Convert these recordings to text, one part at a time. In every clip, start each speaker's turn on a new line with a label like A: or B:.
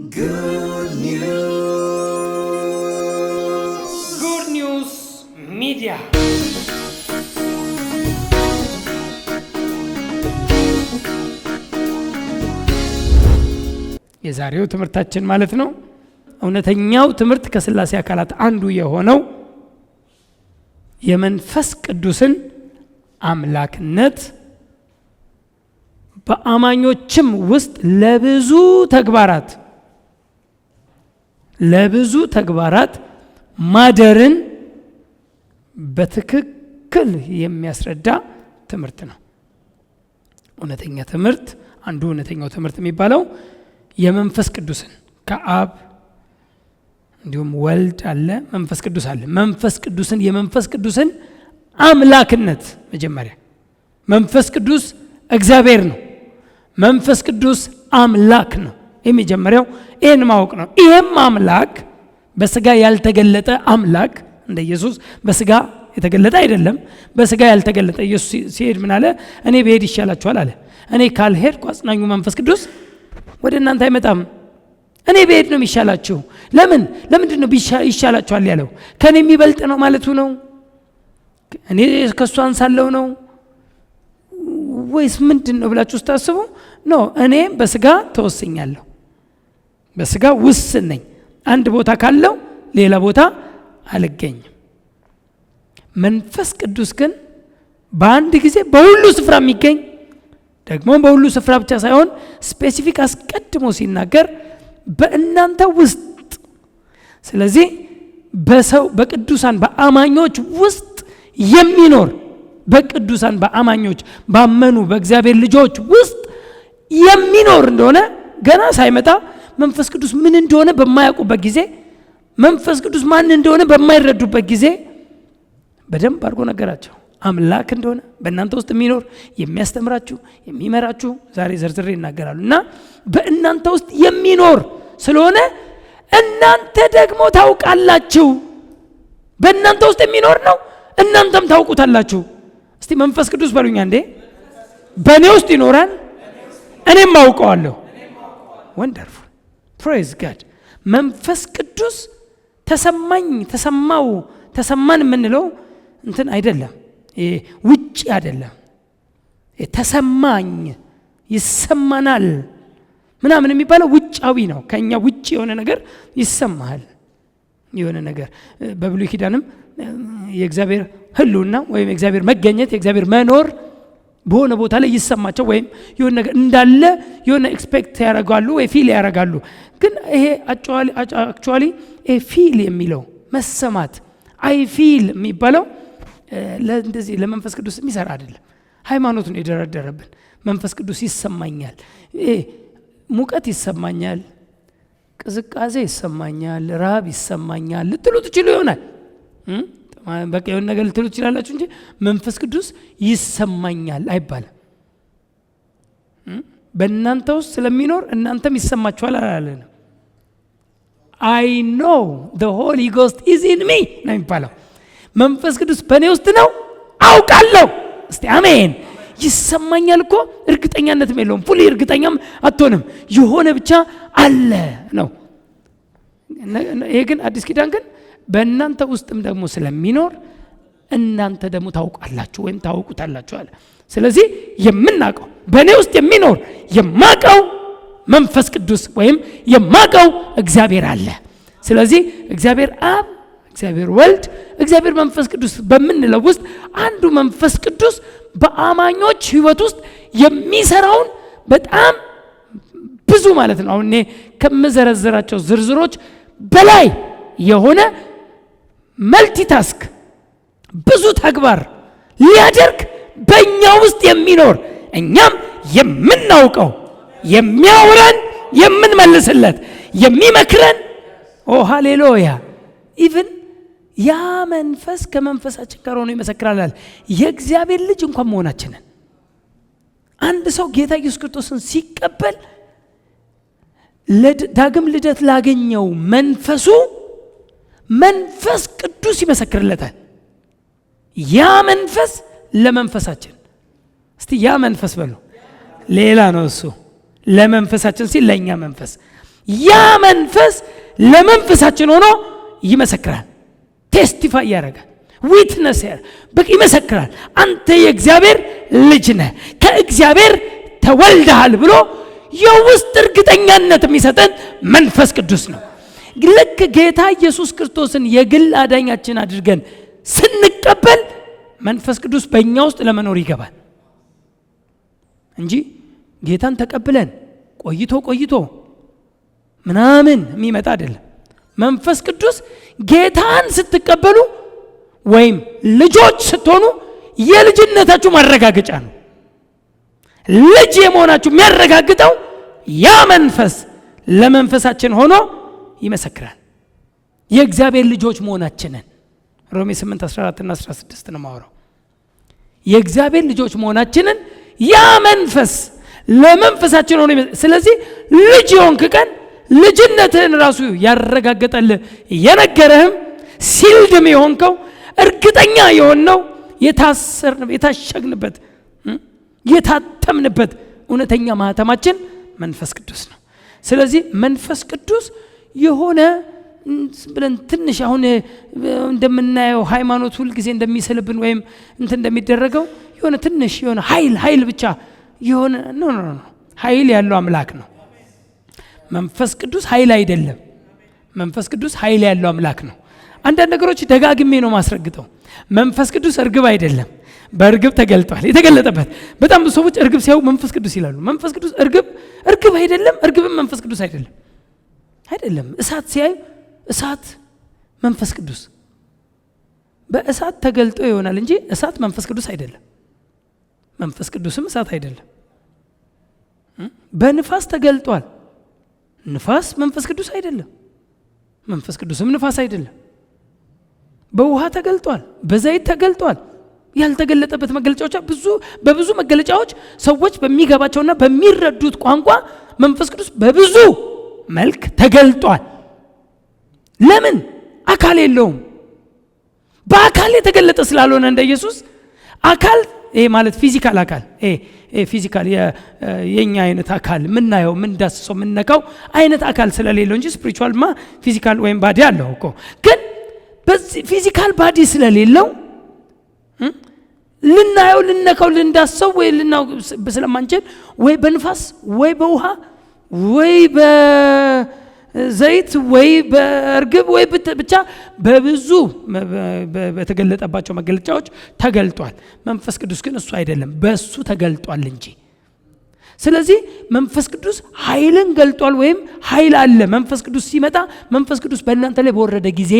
A: Good News Media. የዛሬው ትምህርታችን ማለት ነው እውነተኛው ትምህርት ከሥላሴ አካላት አንዱ የሆነው የመንፈስ ቅዱስን አምላክነት በአማኞችም ውስጥ ለብዙ ተግባራት ማደርን በትክክል የሚያስረዳ ትምህርት ነው። እውነተኛ ትምህርት አንዱ እውነተኛው ትምህርት የሚባለው የመንፈስ ቅዱስን ከአብ እንዲሁም ወልድ አለ፣ መንፈስ ቅዱስ አለ። የመንፈስ ቅዱስን አምላክነት መጀመሪያ መንፈስ ቅዱስ እግዚአብሔር ነው። መንፈስ ቅዱስ አምላክ ነው። የመጀመሪያው ይሄን ማወቅ ነው። ይሄም አምላክ በስጋ ያልተገለጠ አምላክ እንደ ኢየሱስ በስጋ የተገለጠ አይደለም። በስጋ ያልተገለጠ ኢየሱስ ሲሄድ ምን አለ? እኔ ብሄድ ይሻላችኋል አለ። እኔ ካልሄድኩ አጽናኙ መንፈስ ቅዱስ ወደ እናንተ አይመጣም። እኔ ብሄድ ነው የሚሻላችሁ። ለምንድን ነው ይሻላችኋል ያለው? ከኔ የሚበልጥ ነው ማለቱ ነው? እኔ ከሱ አንሳለው ነው ወይስ ምንድን ነው ብላችሁ ስታስቡ ነው። እኔ በስጋ ተወስኛለሁ፣ በስጋ ውስን ነኝ። አንድ ቦታ ካለው ሌላ ቦታ አልገኝም። መንፈስ ቅዱስ ግን በአንድ ጊዜ በሁሉ ስፍራ የሚገኝ ደግሞ በሁሉ ስፍራ ብቻ ሳይሆን ስፔሲፊክ አስቀድሞ ሲናገር በእናንተ ውስጥ። ስለዚህ በቅዱሳን በአማኞች ውስጥ የሚኖር በቅዱሳን በአማኞች ባመኑ በእግዚአብሔር ልጆች ውስጥ የሚኖር እንደሆነ ገና ሳይመጣ መንፈስ ቅዱስ ምን እንደሆነ በማያውቁበት ጊዜ፣ መንፈስ ቅዱስ ማን እንደሆነ በማይረዱበት ጊዜ በደንብ አድርጎ ነገራቸው። አምላክ እንደሆነ በእናንተ ውስጥ የሚኖር የሚያስተምራችሁ የሚመራችሁ ዛሬ ዘርዝሬ ይናገራሉ። እና በእናንተ ውስጥ የሚኖር ስለሆነ እናንተ ደግሞ ታውቃላችሁ። በእናንተ ውስጥ የሚኖር ነው፣ እናንተም ታውቁታላችሁ። እስቲ መንፈስ ቅዱስ በሉኛ እንዴ። በእኔ ውስጥ ይኖራል፣ እኔም አውቀዋለሁ። ወንደርፉል ፕሬዝ ጋድ። መንፈስ ቅዱስ ተሰማን የምንለው እንትን አይደለም፣ ውጪ አይደለም። ተሰማኝ ይሰማናል ምናምን የሚባለው ውጫዊ ነው። ከኛ ውጪ የሆነ ነገር ይሰማሃል። የሆነ ነገር በብሉይ ኪዳንም የእግዚአብሔር ህልውና ወይም የእግዚአብሔር መገኘት የእግዚአብሔር መኖር በሆነ ቦታ ላይ ይሰማቸው ወይም የሆነ ነገር እንዳለ የሆነ ኤክስፔክት ያደርጋሉ ወይ ፊል ያደርጋሉ። ግን ይሄ አክቹዋሊ ይሄ ፊል የሚለው መሰማት አይ ፊል የሚባለው ለእንደዚህ ለመንፈስ ቅዱስ የሚሰራ አይደለም። ሃይማኖት ነው የደረደረብን። መንፈስ ቅዱስ ይሰማኛል፣ ሙቀት ይሰማኛል፣ ቅዝቃዜ ይሰማኛል፣ ረሃብ ይሰማኛል ልትሉ ትችሉ ይሆናል። በቃ የሆነ ነገር ልትሉ ትችላላችሁ እንጂ መንፈስ ቅዱስ ይሰማኛል አይባልም። በእናንተ ውስጥ ስለሚኖር እናንተም ይሰማችኋል አላለንም። I know the Holy Ghost is in me ነው የሚባለው። መንፈስ ቅዱስ በእኔ ውስጥ ነው አውቃለሁ። እስቲ አሜን። ይሰማኛል እኮ እርግጠኛነትም የለውም። ፉሊ እርግጠኛም አትሆንም። የሆነ ብቻ አለ ነው። ይሄ ግን አዲስ ኪዳን ግን በእናንተ ውስጥም ደግሞ ስለሚኖር እናንተ ደግሞ ታውቃላችሁ ወይም ታውቁታላችሁ አለ። ስለዚህ የምናውቀው በእኔ ውስጥ የሚኖር የማውቀው መንፈስ ቅዱስ ወይም የማውቀው እግዚአብሔር አለ። ስለዚህ እግዚአብሔር አብ፣ እግዚአብሔር ወልድ፣ እግዚአብሔር መንፈስ ቅዱስ በምንለው ውስጥ አንዱ መንፈስ ቅዱስ በአማኞች ህይወት ውስጥ የሚሰራውን በጣም ብዙ ማለት ነው። አሁን እኔ ከምዘረዝራቸው ዝርዝሮች በላይ የሆነ መልቲታስክ ብዙ ተግባር ሊያደርግ በእኛ ውስጥ የሚኖር እኛም የምናውቀው የሚያወራን የምንመልስለት የሚመክረን ሃሌሉያ ኢቭን ያ መንፈስ ከመንፈሳችን ጋር ሆኖ ይመሰክራል። የእግዚአብሔር ልጅ እንኳን መሆናችንን አንድ ሰው ጌታ ኢየሱስ ክርስቶስን ሲቀበል ዳግም ልደት ላገኘው መንፈስ ቅዱስ ይመሰክርለታል። ያ መንፈስ ለመንፈሳችን እስቲ ያ መንፈስ በሉ ሌላ ነው እሱ ለመንፈሳችን ሲል ለኛ መንፈስ ያ መንፈስ ለመንፈሳችን ሆኖ ይመሰክራል። ቴስቲፋይ ያደርጋል። ዊትነስ ይመሰክራል። አንተ የእግዚአብሔር ልጅ ነህ፣ ከእግዚአብሔር ተወልደሃል ብሎ የውስጥ እርግጠኛነት የሚሰጠን መንፈስ ቅዱስ ነው። ልክ ጌታ ኢየሱስ ክርስቶስን የግል አዳኛችን አድርገን ስንቀበል መንፈስ ቅዱስ በእኛ ውስጥ ለመኖር ይገባል እንጂ ጌታን ተቀብለን ቆይቶ ምናምን የሚመጣ አይደለም። መንፈስ ቅዱስ ጌታን ስትቀበሉ ወይም ልጆች ስትሆኑ የልጅነታችሁ ማረጋገጫ ነው። ልጅ የመሆናችሁ የሚያረጋግጠው ያ መንፈስ ለመንፈሳችን ሆኖ ይመሰክራል። የእግዚአብሔር ልጆች መሆናችንን ሮሜ 8:14 እና 16 ነው ማወራው። የእግዚአብሔር ልጆች መሆናችንን ያ መንፈስ ለመንፈሳችን ሆኖ ስለዚህ ልጅ የሆንክ ቀን ልጅነትህን ራሱ ያረጋገጠልህ የነገረህም ሲልድም የሆንከው እርግጠኛ የሆነው የታሸግንበት የታተምንበት እውነተኛ ማህተማችን መንፈስ ቅዱስ ነው። ስለዚህ መንፈስ ቅዱስ የሆነ ብለን ትንሽ አሁን እንደምናየው ሃይማኖት ሁል ጊዜ እንደሚሰልብን ወይም እንደሚደረገው የሆነ ትንሽ የሆነ ኃይል ብቻ የሆነ ኖ ኃይል ያለው አምላክ ነው። መንፈስ ቅዱስ ኃይል አይደለም። መንፈስ ቅዱስ ኃይል ያለው አምላክ ነው። አንዳንድ ነገሮች ደጋግሜ ነው ማስረግጠው። መንፈስ ቅዱስ እርግብ አይደለም። በእርግብ ተገልጧል። የተገለጠበት በጣም ብዙ ሰዎች እርግብ ሲያዩ መንፈስ ቅዱስ ይላሉ። መንፈስ ቅዱስ እርግብ አይደለም። እርግብም መንፈስ ቅዱስ አይደለም። እሳት ሲያዩ እሳት መንፈስ ቅዱስ በእሳት ተገልጦ ይሆናል እንጂ እሳት መንፈስ ቅዱስ አይደለም። መንፈስ ቅዱስም እሳት አይደለም። በንፋስ ተገልጧል። ንፋስ መንፈስ ቅዱስ አይደለም። መንፈስ ቅዱስም ንፋስ አይደለም። በውሃ ተገልጧል። በዘይት ተገልጧል። ያልተገለጠበት መገለጫዎች በብዙ መገለጫዎች ሰዎች በሚገባቸውና በሚረዱት ቋንቋ መንፈስ ቅዱስ በብዙ መልክ ተገልጧል። ለምን? አካል የለውም። በአካል የተገለጠ ስላልሆነ እንደ ኢየሱስ አካል ይሄ ማለት ፊዚካል አካል ፊዚካል የኛ አይነት አካል ምናየው ምንዳስሰው ምንነካው አይነት አካል ስለሌለው እንጂ ስፒሪቹዋል ፊዚካል ወይም ባዲ አለው እኮ። ግን በዚህ ፊዚካል ባዲ ስለሌለው ልናየው ልነካው ልንዳስሰው ወይ ልናው ስለማንችል ወይ በንፋስ ወይ በውሃ ወይ በዘይት ወይ በእርግብ ወይ ብቻ በብዙ በተገለጠባቸው መገለጫዎች ተገልጧል። መንፈስ ቅዱስ ግን እሱ አይደለም፣ በሱ ተገልጧል እንጂ። ስለዚህ መንፈስ ቅዱስ ኃይልን ገልጧል ወይም ኃይል አለ። መንፈስ ቅዱስ ሲመጣ መንፈስ ቅዱስ በእናንተ ላይ በወረደ ጊዜ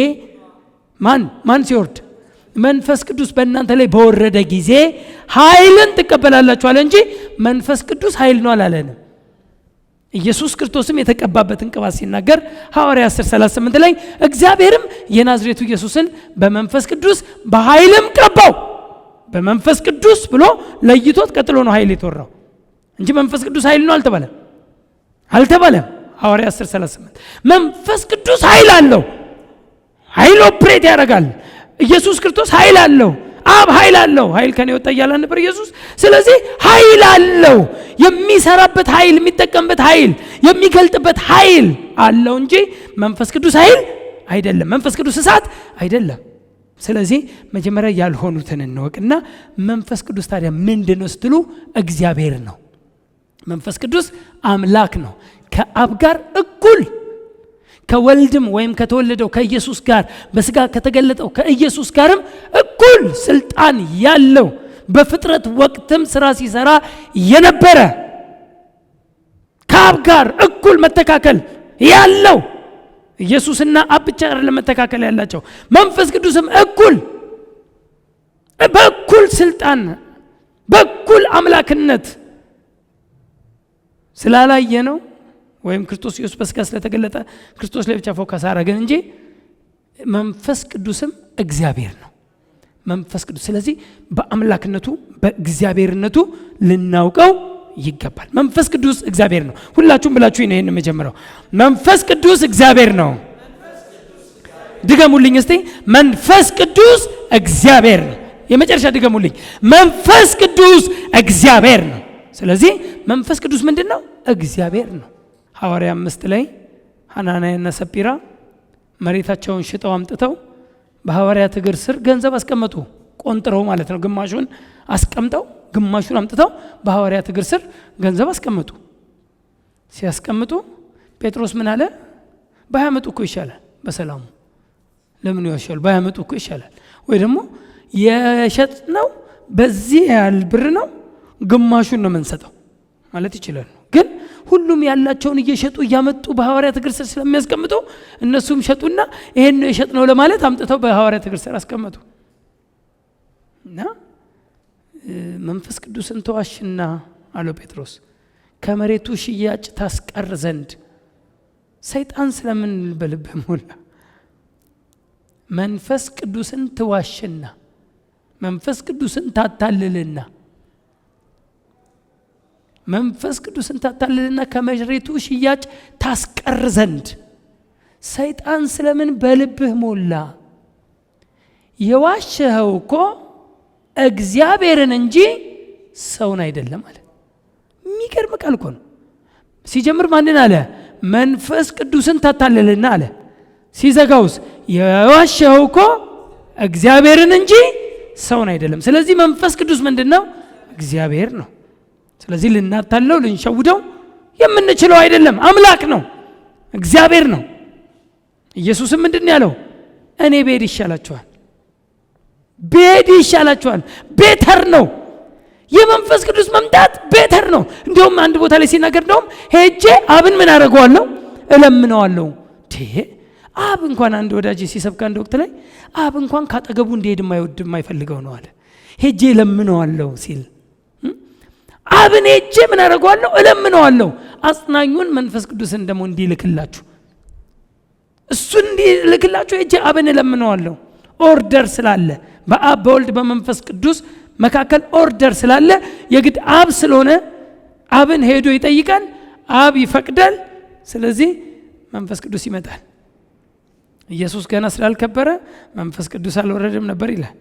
A: ማን ሲወርድ? መንፈስ ቅዱስ በእናንተ ላይ በወረደ ጊዜ ኃይልን ትቀበላላችሁ አለ እንጂ መንፈስ ቅዱስ ኃይል ነው አላለንም። ኢየሱስ ክርስቶስም የተቀባበትን ቅባት ሲናገር ሐዋርያ 10:38 ላይ እግዚአብሔርም የናዝሬቱ ኢየሱስን በመንፈስ ቅዱስ በኃይልም ቀባው። በመንፈስ ቅዱስ ብሎ ለይቶት ቀጥሎ ነው ኃይል የተወራው እንጂ መንፈስ ቅዱስ ኃይል ነው አልተባለም። ሐዋርያ 10:38 መንፈስ ቅዱስ ኃይል አለው። ኃይል ኦፕሬት ያደርጋል። ኢየሱስ ክርስቶስ ኃይል አለው። አብ ኃይል አለው። ኃይል ከኔ ወጣ እያለ ነበር ኢየሱስ። ስለዚህ ኃይል አለው። የሚሰራበት ኃይል፣ የሚጠቀምበት ኃይል፣ የሚገልጥበት ኃይል አለው እንጂ መንፈስ ቅዱስ ኃይል አይደለም። መንፈስ ቅዱስ እሳት አይደለም። ስለዚህ መጀመሪያ ያልሆኑትን እንወቅና መንፈስ ቅዱስ ታዲያ ምንድነው ስትሉ እግዚአብሔር ነው። መንፈስ ቅዱስ አምላክ ነው። ከአብ ጋር እኩል ከወልድም ወይም ከተወለደው ከኢየሱስ ጋር በስጋ ከተገለጠው ከኢየሱስ ጋርም እኩል ስልጣን ያለው በፍጥረት ወቅትም ስራ ሲሰራ የነበረ ከአብ ጋር እኩል መተካከል ያለው ኢየሱስና አብ ብቻ አይደለም መተካከል ያላቸው፣ መንፈስ ቅዱስም በእኩል ስልጣን በእኩል አምላክነት ስላላየ ነው ወይም ክርስቶስ ኢየሱስ በስጋ ስለተገለጠ ክርስቶስ ላይ ብቻ ፎከስ አደረግን እንጂ መንፈስ ቅዱስም እግዚአብሔር ነው። መንፈስ ቅዱስ ስለዚህ በአምላክነቱ በእግዚአብሔርነቱ ልናውቀው ይገባል። መንፈስ ቅዱስ እግዚአብሔር ነው። ሁላችሁም ብላችሁ ይሄን የምጀምረው መንፈስ ቅዱስ እግዚአብሔር ነው። ድገሙልኝ እስቲ። መንፈስ ቅዱስ እግዚአብሔር ነው። የመጨረሻ ድገሙልኝ። መንፈስ ቅዱስ እግዚአብሔር ነው። ስለዚህ መንፈስ ቅዱስ ምንድነው? እግዚአብሔር ነው። ሐዋርያ 5 ላይ ሐናንያና ሰጲራ መሬታቸውን ሽጠው አምጥተው በሐዋርያት እግር ስር ገንዘብ አስቀመጡ። ቆንጥረው ማለት ነው። ግማሹን አስቀምጠው ግማሹን አምጥተው በሐዋርያት እግር ስር ገንዘብ አስቀመጡ። ሲያስቀምጡ ጴጥሮስ ምን አለ? ባያመጡ እኮ ይሻላል፣ በሰላሙ ለምን ይዋሻሉ? ባያመጡ እኮ ይሻላል። ወይ ደግሞ የሸጥነው በዚህ ያህል ብር ነው፣ ግማሹን ነው የምንሰጠው ማለት ይችላል። ግን ሁሉም ያላቸውን እየሸጡ እያመጡ በሐዋርያት እግር ስር ስለሚያስቀምጡ እነሱም ሸጡና ይሄን ነው የሸጥነው ለማለት አምጥተው በሐዋርያት እግር ስር አስቀመጡ። እና መንፈስ ቅዱስን ተዋሽና አለው ጴጥሮስ ከመሬቱ ሽያጭ ታስቀር ዘንድ ሰይጣን ስለምን በልብህ ሞላ? መንፈስ ቅዱስን ትዋሽና መንፈስ ቅዱስን ታታልልና መንፈስ ቅዱስን ታታልልና ከመሬቱ ሽያጭ ታስቀር ዘንድ ሰይጣን ስለምን በልብህ ሞላ? የዋሸኸው እኮ እግዚአብሔርን እንጂ ሰውን አይደለም አለ። የሚገርም ቃል እኮ ነው። ሲጀምር ማንን አለ? መንፈስ ቅዱስን ታታልልና አለ። ሲዘጋውስ የዋሸኸው እኮ እግዚአብሔርን እንጂ ሰውን አይደለም። ስለዚህ መንፈስ ቅዱስ ምንድነው? እግዚአብሔር ነው። ስለዚህ ልናታለው ልንሸውደው የምንችለው አይደለም። አምላክ ነው፣ እግዚአብሔር ነው። ኢየሱስም ምንድን ያለው? እኔ ብሄድ ይሻላችኋል፣ ብሄድ ይሻላችኋል። ቤተር ነው። የመንፈስ ቅዱስ መምጣት ቤተር ነው። እንዲሁም አንድ ቦታ ላይ ሲናገር እንደውም ሄጄ አብን ምን አደርገዋለሁ? እለምነዋለሁ። አብ እንኳን አንድ ወዳጅ ሲሰብክ አንድ ወቅት ላይ አብ እንኳን ካጠገቡ እንዲሄድ የማይወድ የማይፈልገው ነው አለ። ሄጄ እለምነዋለሁ ሲል አብን ሄጄ ምን አደርገዋለሁ? እለምነዋለሁ። አጽናኙን መንፈስ ቅዱስን ደግሞ እንዲልክላችሁ እሱን እንዲልክላችሁ ሄጄ አብን እለምነዋለሁ። ኦርደር ስላለ በአብ በወልድ በመንፈስ ቅዱስ መካከል ኦርደር ስላለ የግድ አብ ስለሆነ አብን ሄዶ ይጠይቃል፣ አብ ይፈቅዳል። ስለዚህ መንፈስ ቅዱስ ይመጣል። ኢየሱስ ገና ስላልከበረ መንፈስ ቅዱስ አልወረደም ነበር ይላል።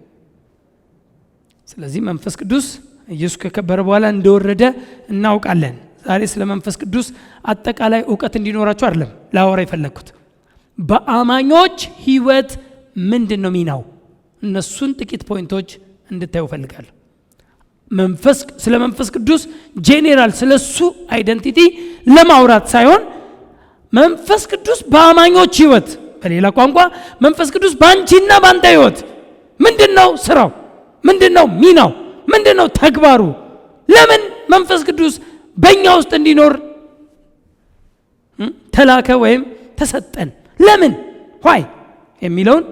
A: ስለዚህ መንፈስ ቅዱስ ኢየሱስ ከከበረ በኋላ እንደወረደ እናውቃለን። ዛሬ ስለ መንፈስ ቅዱስ አጠቃላይ ዕውቀት እንዲኖራችሁ አይደለም ላወራ የፈለኩት። በአማኞች ህይወት ምንድነው ሚናው? እነሱን ጥቂት ፖይንቶች እንድታዩ ፈልጋለሁ። ስለ መንፈስ ቅዱስ ጄኔራል ስለሱ አይደንቲቲ ለማውራት ሳይሆን መንፈስ ቅዱስ በአማኞች ህይወት፣ በሌላ ቋንቋ መንፈስ ቅዱስ ባንቺና ባንተ ህይወት ምንድነው ስራው? ምንድነው ሚናው? ምንድነው ተግባሩ? ለምን መንፈስ ቅዱስ በእኛ ውስጥ እንዲኖር ተላከ ወይም ተሰጠን? ለምን ዋይ የሚለውን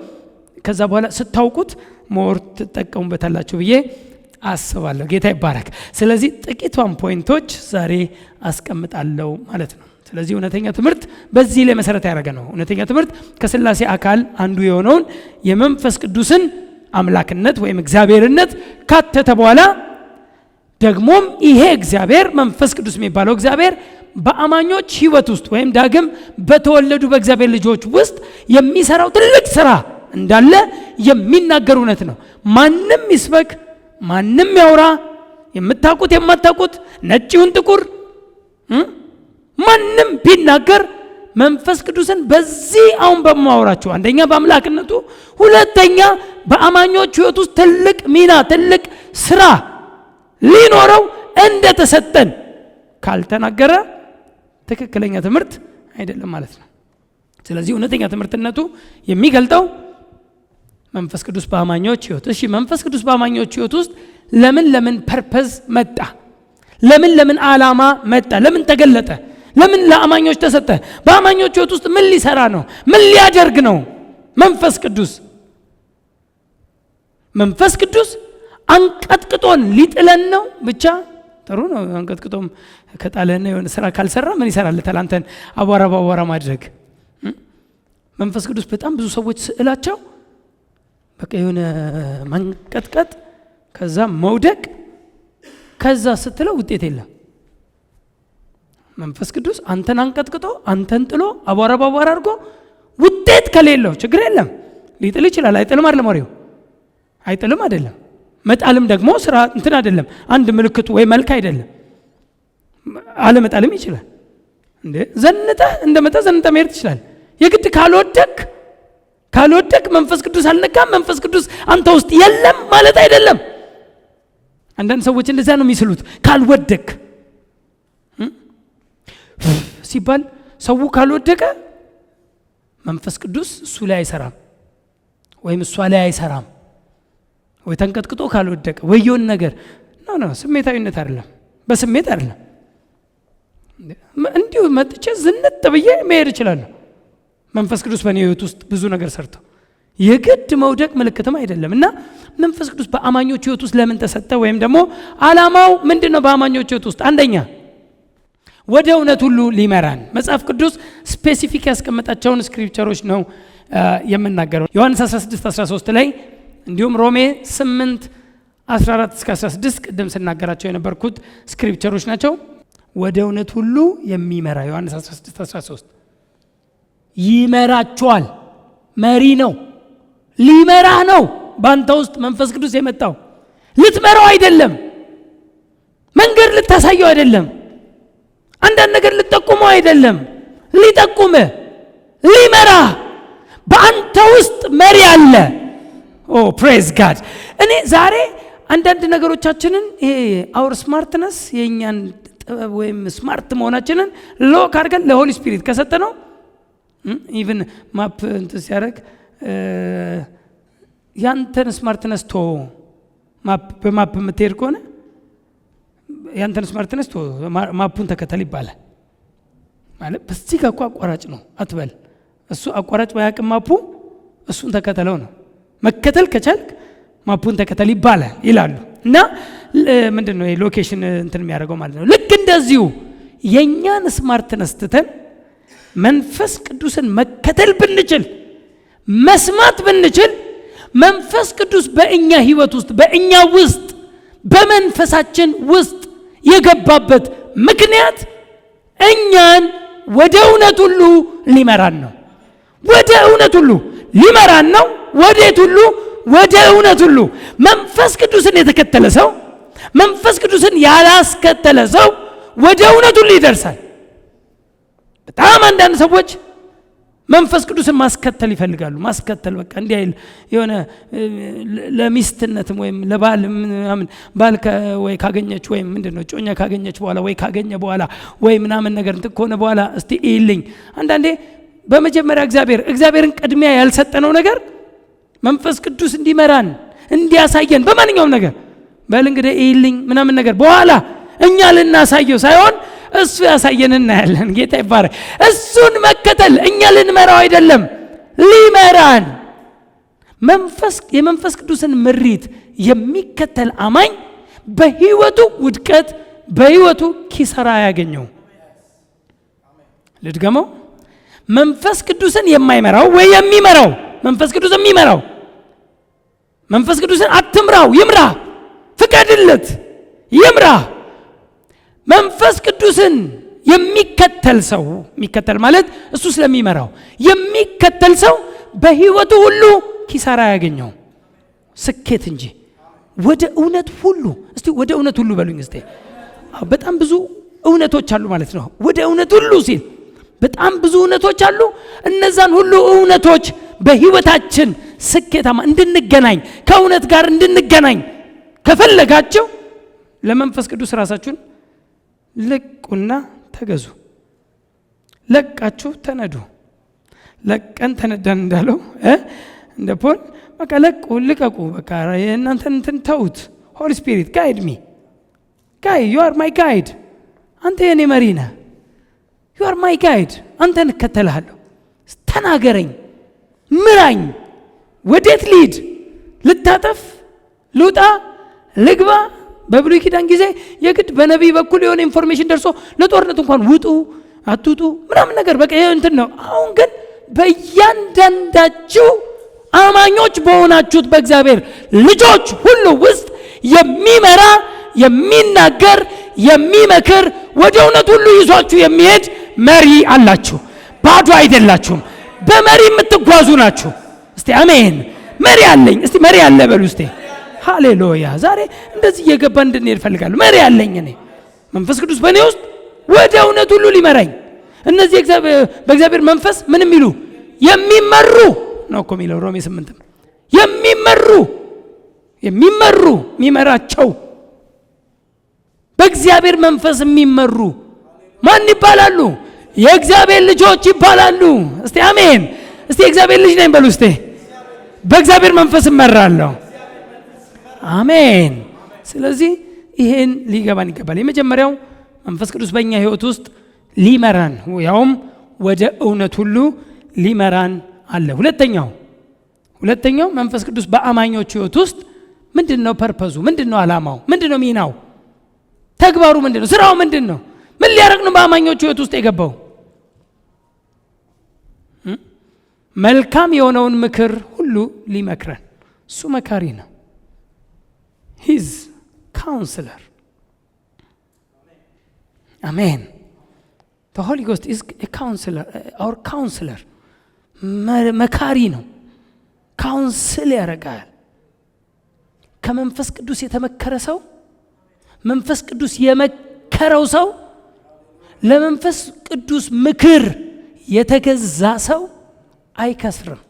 A: ከዛ በኋላ ስታውቁት ሞር ትጠቀሙበታላችሁ ብዬ አስባለሁ። ጌታ ይባረክ። ስለዚህ ጥቂቷን ፖይንቶች ዛሬ አስቀምጣለሁ ማለት ነው። ስለዚህ እውነተኛ ትምህርት በዚህ ላይ መሰረት ያደረገ ነው። እውነተኛ ትምህርት ከሥላሴ አካል አንዱ የሆነውን የመንፈስ ቅዱስን አምላክነት ወይም እግዚአብሔርነት ካተተ በኋላ ደግሞም ይሄ እግዚአብሔር መንፈስ ቅዱስ የሚባለው እግዚአብሔር በአማኞች ህይወት ውስጥ ወይም ዳግም በተወለዱ በእግዚአብሔር ልጆች ውስጥ የሚሰራው ትልቅ ስራ እንዳለ የሚናገር እውነት ነው። ማንም ይስበክ፣ ማንም ያውራ፣ የምታውቁት የማታውቁት፣ ነጭውን ጥቁር ማንም ቢናገር መንፈስ ቅዱስን በዚህ አሁን በማወራችሁ አንደኛ በአምላክነቱ፣ ሁለተኛ በአማኞች ህይወት ውስጥ ትልቅ ሚና ትልቅ ስራ ሊኖረው እንደተሰጠን ካልተናገረ ትክክለኛ ትምህርት አይደለም ማለት ነው። ስለዚህ እውነተኛ ትምህርትነቱ የሚገልጠው መንፈስ ቅዱስ በአማኞች ህይወት። እሺ መንፈስ ቅዱስ በአማኞች ህይወት ውስጥ ለምን ፐርፐዝ መጣ? ለምን ዓላማ መጣ? ለምን ተገለጠ? ለምን ለአማኞች ተሰጠ? በአማኞች ህይወት ውስጥ ምን ሊሰራ ነው? ምን ሊያደርግ ነው? መንፈስ ቅዱስ አንቀጥቅጦን ሊጥለን ነው ብቻ? ጥሩ ነው። አንቀጥቅጦም ከጣለና የሆነ ስራ ካልሰራ ምን ይሰራል? አንተን አቧራ በአቧራ ማድረግ። መንፈስ ቅዱስ በጣም ብዙ ሰዎች ስዕላቸው በቃ የሆነ መንቀጥቀጥ፣ ከዛ መውደቅ፣ ከዛ ስትለው ውጤት የለም። መንፈስ ቅዱስ አንተን አንቀጥቅጦ አንተን ጥሎ አቧራ በአቧራ አድርጎ ውጤት ከሌለው ችግር የለም። ሊጥል ይችላል። አይጥልም አይደለም? ወሬው አይጥልም አይደለም። መጣልም ደግሞ ስራ እንትን አይደለም። አንድ ምልክቱ ወይ መልክ አይደለም። አለመጣልም ይችላል። እንዴ እንደመጣ ዘንጠ መሄድ ትችላለህ። የግድ ካልወደቅ መንፈስ ቅዱስ አልነካም፣ መንፈስ ቅዱስ አንተ ውስጥ የለም ማለት አይደለም። አንዳንድ ሰዎች እንደዛ ነው የሚስሉት። ካልወደቅ ሲባል ሰው ካልወደቀ መንፈስ ቅዱስ እሱ ላይ አይሰራም ወይም እሷ ላይ አይሰራም፣ ወይ ተንቀጥቅጦ ካልወደቀ ወየውን ነገር ነው። ስሜታዊነት አይደለም፣ በስሜት አይደለም። እንዲሁ መጥቼ ዝንጥ ብዬ መሄድ እችላለሁ። መንፈስ ቅዱስ በእኔ ህይወት ውስጥ ብዙ ነገር ሰርተው የግድ መውደቅ ምልክትም አይደለም። እና መንፈስ ቅዱስ በአማኞች ህይወት ውስጥ ለምን ተሰጠ? ወይም ደግሞ ዓላማው ምንድነው? በአማኞች ህይወት ውስጥ አንደኛ ወደ እውነት ሁሉ ሊመራን መጽሐፍ ቅዱስ ስፔሲፊክ ያስቀመጣቸውን ስክሪፕቸሮች ነው የምናገረው። ዮሐንስ 16:13 ላይ እንዲሁም ሮሜ 8:14-16 ቅድም ስናገራቸው የነበርኩት ስክሪፕቸሮች ናቸው። ወደ እውነት ሁሉ የሚመራ ዮሐንስ 16:13 ይመራቸዋል። መሪ ነው፣ ሊመራህ ነው። በአንተ ውስጥ መንፈስ ቅዱስ የመጣው ልትመራው አይደለም፣ መንገድ ልታሳየው አይደለም፣ አንዳንድ ነገር ልትጠቁመው አይደለም። ሊጠቁምህ፣ ሊመራህ። በአንተ ውስጥ መሪ አለ። ኦ ፕሬዝ ጋድ። እኔ ዛሬ አንዳንድ ነገሮቻችንን ይሄ አውር ስማርትነስ የእኛን ጥበብ ወይም ስማርት መሆናችንን ሎክ አድርገን ለሆሊ ስፒሪት ከሰጠነው ኢቭን ማፕ እንትን ሲያደርግ ያንተን ስማርትነስ ቶ በማፕ የምትሄድ ከሆነ ያንተን ስማርትነስ ቶ ማፑን ተከተል ይባላል። ማለት በዚህ ጋር እኮ አቋራጭ ነው አትበል። እሱ አቋራጭ ባያቅም ማፑ እሱን ተከተለው ነው። መከተል ከቻልክ ማፑን ተከተል ይባላል ይላሉ። እና ምንድነው ሎኬሽን እንትን የሚያደርገው ማለት ነው። ልክ እንደዚሁ የኛን ስማርትነስ ትተን መንፈስ ቅዱስን መከተል ብንችል፣ መስማት ብንችል፣ መንፈስ ቅዱስ በእኛ ህይወት ውስጥ በእኛ ውስጥ በመንፈሳችን ውስጥ የገባበት ምክንያት እኛን ወደ እውነት ሁሉ ሊመራን ነው። ወደ እውነት ሁሉ ሊመራን ነው። ወዴት ሁሉ? ወደ እውነት ሁሉ። መንፈስ ቅዱስን የተከተለ ሰው መንፈስ ቅዱስን ያላስከተለ ሰው ወደ እውነት ሁሉ ይደርሳል። በጣም አንዳንድ ሰዎች መንፈስ ቅዱስን ማስከተል ይፈልጋሉ። ማስከተል በቃ እንዲህ አይል የሆነ ለሚስትነትም ወይም ለባል ምናምን ባል ወይ ካገኘች ወይም ምንድነው ጮኛ ካገኘች በኋላ ወይ ካገኘ በኋላ ወይ ምናምን ነገር እንትን ከሆነ በኋላ እስቲ ይልኝ። አንዳንዴ በመጀመሪያ እግዚአብሔርን ቅድሚያ ያልሰጠነው ነገር መንፈስ ቅዱስ እንዲመራን እንዲያሳየን በማንኛውም ነገር በል እንግዲህ ይልኝ ምናምን ነገር በኋላ እኛ ልናሳየው ሳይሆን እሱ ያሳየን እናያለን። ጌታ ይባረክ። እሱን መከተል እኛ ልንመራው አይደለም፣ ሊመራን። የመንፈስ ቅዱስን ምሪት የሚከተል አማኝ በህይወቱ ውድቀት፣ በህይወቱ ኪሳራ ያገኘው። ልድገመው። መንፈስ ቅዱስን የማይመራው ወይ የሚመራው መንፈስ ቅዱስ የሚመራው መንፈስ ቅዱስን አትምራው፣ ይምራ፣ ፍቀድለት፣ ይምራ። መንፈስ ቅዱስን የሚከተል ሰው የሚከተል ማለት እሱ ስለሚመራው የሚከተል ሰው በህይወቱ ሁሉ ኪሳራ ያገኘው ስኬት እንጂ ወደ እውነት ሁሉ። እስቲ ወደ እውነት ሁሉ በሉኝ እስቲ። በጣም ብዙ እውነቶች አሉ ማለት ነው። ወደ እውነት ሁሉ ሲል በጣም ብዙ እውነቶች አሉ። እነዛን ሁሉ እውነቶች በህይወታችን ስኬታማ እንድንገናኝ ከእውነት ጋር እንድንገናኝ ከፈለጋችሁ ለመንፈስ ቅዱስ ራሳችሁን ለቁና ተገዙ። ለቃችሁ ተነዱ። ለቀን ተነዳን እንዳለው እንደ ፖል በቃ ልቀቁ። በቃ የእናንተን እንትን ተውት። ሆሊ ስፒሪት ጋይድ ሚ ዩ አር ማይ ጋይድ። አንተ የኔ መሪ ነህ። ዩ አር ማይ ጋይድ። አንተን እከተልሃለሁ። ተናገረኝ፣ ምራኝ። ወዴት ልሂድ? ልታጠፍ? ልውጣ? ልግባ? በብሉይ ኪዳን ጊዜ የግድ በነቢይ በኩል የሆነ ኢንፎርሜሽን ደርሶ ለጦርነት እንኳን ውጡ አትውጡ ምናምን ነገር በቃ እንትን ነው። አሁን ግን በእያንዳንዳችሁ አማኞች በሆናችሁት በእግዚአብሔር ልጆች ሁሉ ውስጥ የሚመራ የሚናገር የሚመክር ወደ እውነት ሁሉ ይዟችሁ የሚሄድ መሪ አላችሁ። ባዶ አይደላችሁም። በመሪ የምትጓዙ ናችሁ። እስቲ አሜን። መሪ አለኝ። እስቲ መሪ አለ በሉ እስቲ። ሃሌሉያ። ዛሬ እንደዚህ እየገባ እንድንሄድ እፈልጋለሁ። መሪ አለኝ እኔ። መንፈስ ቅዱስ በእኔ ውስጥ ወደ እውነት ሁሉ ሊመራኝ፣ እነዚህ በእግዚአብሔር መንፈስ ምን የሚሉ የሚመሩ ነው እኮ የሚለው ሮሜ 8 የሚመራቸው በእግዚአብሔር መንፈስ የሚመሩ ማን ይባላሉ? የእግዚአብሔር ልጆች ይባላሉ። እስቲ አሜን። እስቲ የእግዚአብሔር ልጅ ነኝ በሉ። እስቲ በእግዚአብሔር መንፈስ እመራለሁ። አሜን። ስለዚህ ይሄን ሊገባን ይገባል። የመጀመሪያው መንፈስ ቅዱስ በእኛ ህይወት ውስጥ ሊመራን ያውም ወደ እውነት ሁሉ ሊመራን አለ። ሁለተኛው መንፈስ ቅዱስ በአማኞች ህይወት ውስጥ ምንድነው ፐርፐዙ? ምንድነው ዓላማው? ምንድነው ሚናው? ተግባሩ ምንድነው? ስራው ምንድነው? ምን ሊያደርግ ነው በአማኞች ህይወት ውስጥ የገባው? መልካም የሆነውን ምክር ሁሉ ሊመክረን። እሱ መካሪ ነው። ሂዝ ካውንስለር። አሜን። the Holy Ghost is a counselor, our counselor. መካሪ ነው። ካውንስል ያደርጋል። ከመንፈስ ቅዱስ የተመከረ ሰው፣ መንፈስ ቅዱስ የመከረው ሰው፣ ለመንፈስ ቅዱስ ምክር የተገዛ ሰው አይከስርም።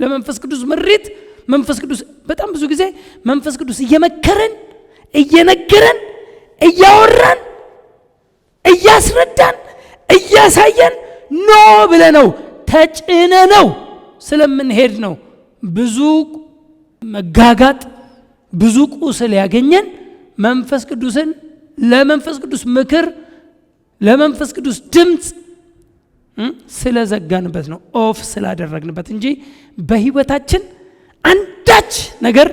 A: ለመንፈስ ቅዱስ ምሪት መንፈስ ቅዱስ በጣም ብዙ ጊዜ መንፈስ ቅዱስ እየመከረን እየነገረን እያወራን እያስረዳን እያሳየን ኖ ብለነው ተጭነነው ስለምንሄድ ነው ብዙ መጋጋጥ ብዙ ቁስል ያገኘን። መንፈስ ቅዱስን ለመንፈስ ቅዱስ ምክር ለመንፈስ ቅዱስ ድምጽ ስለዘጋንበት ነው፣ ኦፍ ስላደረግንበት እንጂ በህይወታችን አንዳች ነገር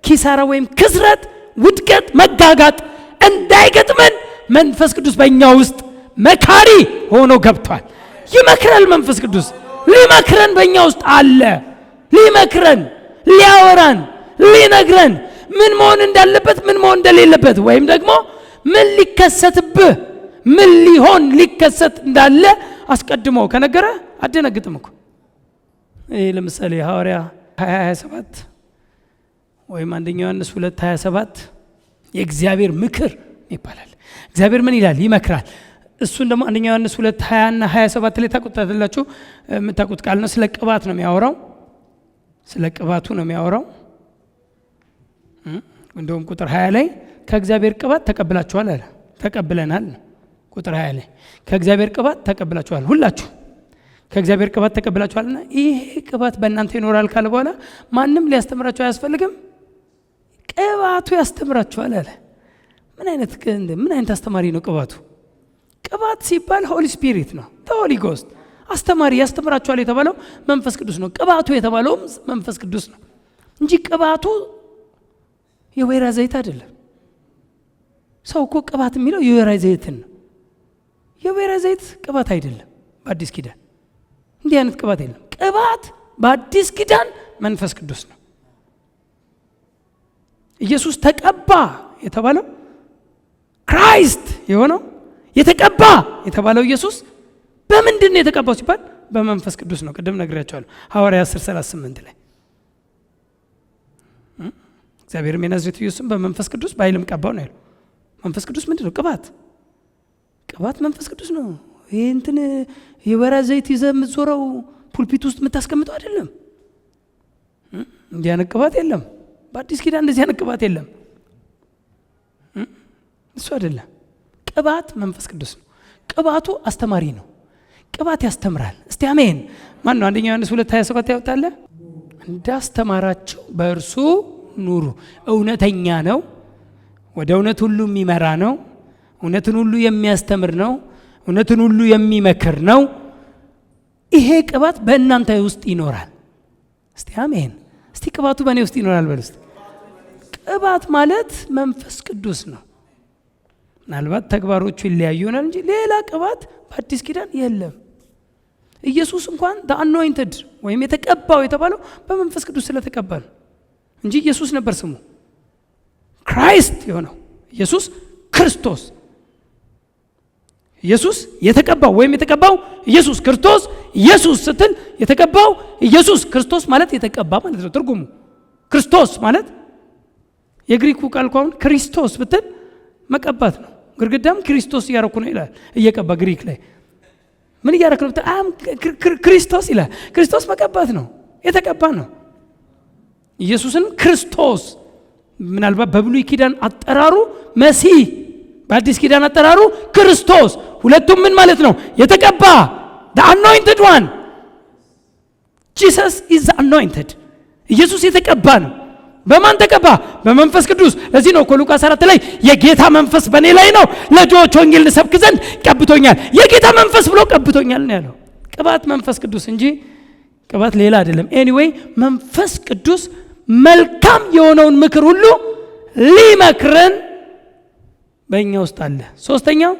A: ኪሳራ ወይም ክስረት፣ ውድቀት፣ መጋጋጥ እንዳይገጥመን መንፈስ ቅዱስ በእኛ ውስጥ መካሪ ሆኖ ገብቷል። ይመክራል። መንፈስ ቅዱስ ሊመክረን በእኛ ውስጥ አለ። ሊመክረን፣ ሊያወራን፣ ሊነግረን ምን መሆን እንዳለበት ምን መሆን እንደሌለበት ወይም ደግሞ ምን ሊከሰትብህ ምን ሊከሰት እንዳለ አስቀድሞ ከነገረ አደነግጥም እኮ። ለምሳሌ ሐዋርያ 27 ወይም አንደኛ ዮሐንስ 2:27 የእግዚአብሔር ምክር ይባላል። እግዚአብሔር ምን ይላል? ይመክራል። እሱን ደግሞ አንደኛ ዮሐንስ 2:20 እና 27 ላይ ታውቁታላችሁ። የምታውቁት ቃል ነው። ስለ ቅባት ነው የሚያወራው። ስለ ቅባቱ ነው የሚያወራው። እንደውም ቁጥር 20 ላይ ከእግዚአብሔር ቅባት ተቀብላችኋል አለ። ተቀብለናል። ቁጥር 20 ላይ ከእግዚአብሔር ቅባት ተቀብላችኋል፣ ሁላችሁ ከእግዚአብሔር ቅባት ተቀብላችኋልና ይሄ ቅባት በእናንተ ይኖራል ካለ በኋላ ማንም ሊያስተምራችሁ አያስፈልግም፣ ቅባቱ ያስተምራችኋል አለ። ምን አይነት አስተማሪ ነው ቅባቱ? ቅባት ሲባል ሆሊ ስፒሪት ነው። ሆሊ ጎስት አስተማሪ ያስተምራችኋል የተባለው መንፈስ ቅዱስ ነው። ቅባቱ የተባለውም መንፈስ ቅዱስ ነው እንጂ ቅባቱ የወይራ ዘይት አይደለም። ሰው እኮ ቅባት የሚለው የወይራ ዘይትን ነው። የወይራ ዘይት ቅባት አይደለም። በአዲስ ኪዳን እንዲህ አይነት ቅባት የለም። ቅባት በአዲስ ኪዳን መንፈስ ቅዱስ ነው። ኢየሱስ ተቀባ የተባለው ክራይስት የሆነው የተቀባ የተባለው ኢየሱስ በምንድን ነው የተቀባው ሲባል በመንፈስ ቅዱስ ነው። ቅድም ነግሬያቸዋለሁ ሐዋርያ 10:38 ላይ እግዚአብሔርም የናዝሬቱ ኢየሱስን በመንፈስ ቅዱስ በኃይልም ቀባው ነው ያለው። መንፈስ ቅዱስ ምንድን ነው? ቅባት መንፈስ ቅዱስ ነው። ይሄ የወይራ ዘይት ይዘህ የምትዞረው ፑልፒት ውስጥ የምታስቀምጠው አይደለም። እንዲህ አይነት ቅባት የለም። በአዲስ ኪዳን እንደዚህ አይነት ቅባት የለም። እሱ አይደለም። ቅባት መንፈስ ቅዱስ ነው። ቅባቱ አስተማሪ ነው። ቅባት ያስተምራል። እስቲ አሜን። ማን ነው? አንደኛ ዮሐንስ 2:27 ያወጣለ እንዳስተማራችሁ በእርሱ ኑሩ። እውነተኛ ነው። ወደ እውነት ሁሉ የሚመራ ነው። እውነትን ሁሉ የሚያስተምር ነው። እውነትን ሁሉ የሚመክር ነው። ይሄ ቅባት በእናንተ ውስጥ ይኖራል። እስቲ አሜን። እስቲ ቅባቱ በእኔ ውስጥ ይኖራል በሉ እስቲ። ቅባት ማለት መንፈስ ቅዱስ ነው። ምናልባት ተግባሮቹ ይለያዩ ይሆናል እንጂ ሌላ ቅባት በአዲስ ኪዳን የለም። ኢየሱስ እንኳን አኖይንትድ ወይም የተቀባው የተባለው በመንፈስ ቅዱስ ስለተቀባ ነው እንጂ ኢየሱስ ነበር ስሙ። ክራይስት የሆነው ኢየሱስ ክርስቶስ፣ ኢየሱስ የተቀባው ወይም የተቀባው ኢየሱስ ክርስቶስ። ኢየሱስ ስትል የተቀባው ኢየሱስ ክርስቶስ ማለት የተቀባ ማለት ነው ትርጉሙ። ክርስቶስ ማለት የግሪኩ ቃል እንኳን ክርስቶስ ብትል መቀባት ነው ግድግዳም ክርስቶስ እያረኩ ነው ይላል እየቀባ ግሪክ ላይ ምን እያረኩ ነው ክርስቶስ ይላል ክርስቶስ መቀባት ነው የተቀባ ነው ኢየሱስን ክርስቶስ ምናልባት በብሉይ ኪዳን አጠራሩ መሲህ በአዲስ ኪዳን አጠራሩ ክርስቶስ ሁለቱም ምን ማለት ነው የተቀባ the anointed one Jesus is anointed ኢየሱስ የተቀባ ነው በማን ተቀባ በመንፈስ ቅዱስ ለዚህ ነው ሉቃስ 4 ላይ የጌታ መንፈስ በእኔ ላይ ነው ለጆች ወንጌል ልሰብክ ዘንድ ቀብቶኛል የጌታ መንፈስ ብሎ ቀብቶኛል ነው ያለው ቅባት መንፈስ ቅዱስ እንጂ ቅባት ሌላ አይደለም ኤኒዌይ መንፈስ ቅዱስ መልካም የሆነውን ምክር ሁሉ ሊመክረን በእኛ ውስጥ አለ ሶስተኛው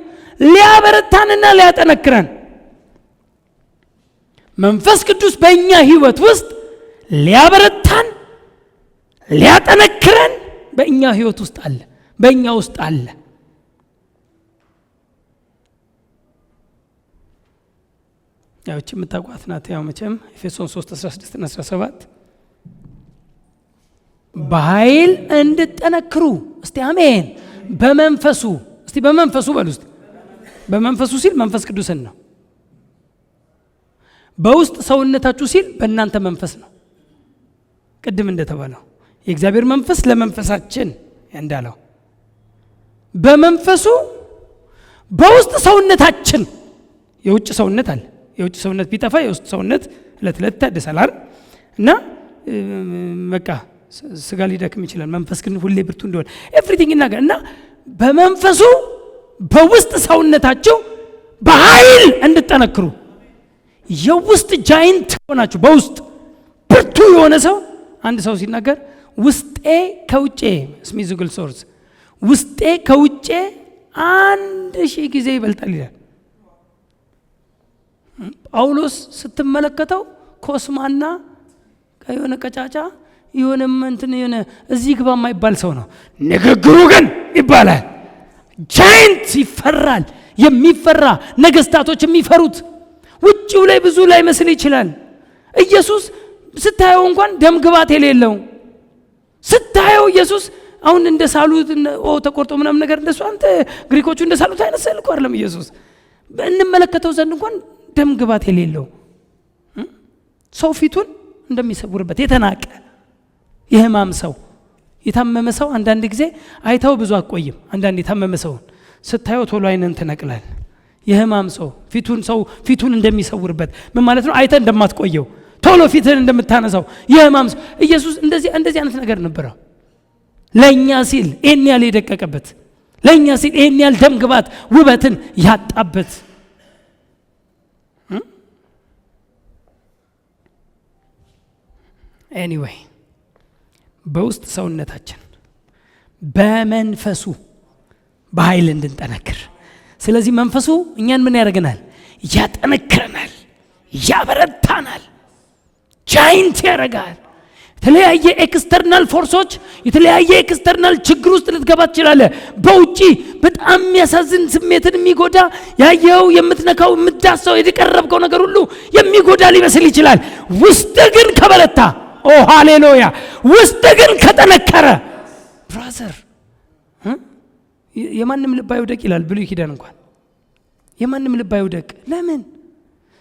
A: ሊያበረታንና ሊያጠነክረን መንፈስ ቅዱስ በእኛ ህይወት ውስጥ ሊያበረታን ሊያጠነክረን በእኛ ህይወት ውስጥ አለ በእኛ ውስጥ አለ ያው የምታውቋት ናት ያው መቼም ኤፌሶን 3:16-17 በኃይል እንድጠነክሩ እስቲ አሜን በመንፈሱ እስቲ በመንፈሱ በሉ እስቲ በመንፈሱ ሲል መንፈስ ቅዱስን ነው በውስጥ ሰውነታችሁ ሲል በእናንተ መንፈስ ነው ቅድም እንደተባለው የእግዚአብሔር መንፈስ ለመንፈሳችን እንዳለው በመንፈሱ በውስጥ ሰውነታችን የውጭ ሰውነት አለ የውጭ ሰውነት ቢጠፋ የውስጥ ሰውነት ለትለት ታደሳላል እና በቃ ስጋ ሊደክም ይችላል መንፈስ ግን ሁሌ ብርቱ እንደሆነ ኤቭሪቲንግ ይናገር እና በመንፈሱ በውስጥ ሰውነታችሁ በኃይል እንድጠነክሩ የውስጥ ጃይንት ሆናችሁ በውስጥ ብርቱ የሆነ ሰው አንድ ሰው ሲናገር ውስጤ ከውጬ ስሚዝግል ሶርስ ውስጤ ከውጬ 1000 ጊዜ ይበልጣል ይላል ጳውሎስ ስትመለከተው ኮስማና ከየሆነ ቀጫጫ የሆነ እንትን የሆነ እዚህ ግባ የማይባል ሰው ነው ንግግሩ ግን ይባላል ጃይንት ይፈራል የሚፈራ ነገስታቶች የሚፈሩት ውጪው ላይ ብዙ ላይ መስል ይችላል ኢየሱስ ስታየው እንኳን ደም ግባት የሌለው ስታየው ኢየሱስ አሁን እንደሳሉት ተቆርጦ ምናምን ነገር እንደሱ አንተ ግሪኮቹ እንደሳሉት አይነት ሰልኩ አይደለም ኢየሱስ እንመለከተው ዘንድ እንኳን ደም ግባት የሌለው ሰው ፊቱን እንደሚሰውርበት የተናቀ የህማም ሰው የታመመ ሰው አንዳንድ ጊዜ አይታው ብዙ አቆይም አንዳንድ የታመመ ሰው ስታየው ቶሎ አይነን ተነቅላል የህማም ሰው ፊቱን እንደሚሰውርበት ምን ማለት ነው አይተ እንደማትቆየው ቶሎ ፊትን እንደምታነሳው የህማም ሰው ኢየሱስ እንደዚህ አይነት ነገር ነበረው ለኛ ሲል እኛ ላይ ደቀቀበት ለኛ ሲል እኛ ደም ግባት ውበትን ያጣበት ኤኒዌይ በውስጥ ሰውነታችን በመንፈሱ በኃይል እንድንጠነክር ስለዚህ መንፈሱ እኛን ምን ያደርገናል ያጠነክረናል ያበረታናል ጃይንት ያደርጋል የተለያየ ኤክስተርናል ፎርሶች የተለያየ ኤክስተርናል ችግር ውስጥ ልትገባ ትችላለህ በውጪ በጣም የሚያሳዝን ስሜትን የሚጎዳ ያየው የምትነካው የምትዳሰው የተቀረብከው ነገር ሁሉ የሚጎዳ ሊመስል ይችላል ውስጥ ግን ከበረታ ኦ ሃሌሉያ ውስጥ ግን ከጠነከረ ብራዘር የማንም ልብ አይውደቅ ይላል ብሉይ ኪዳን እንኳን የማንም ልብ አይውደቅ ለምን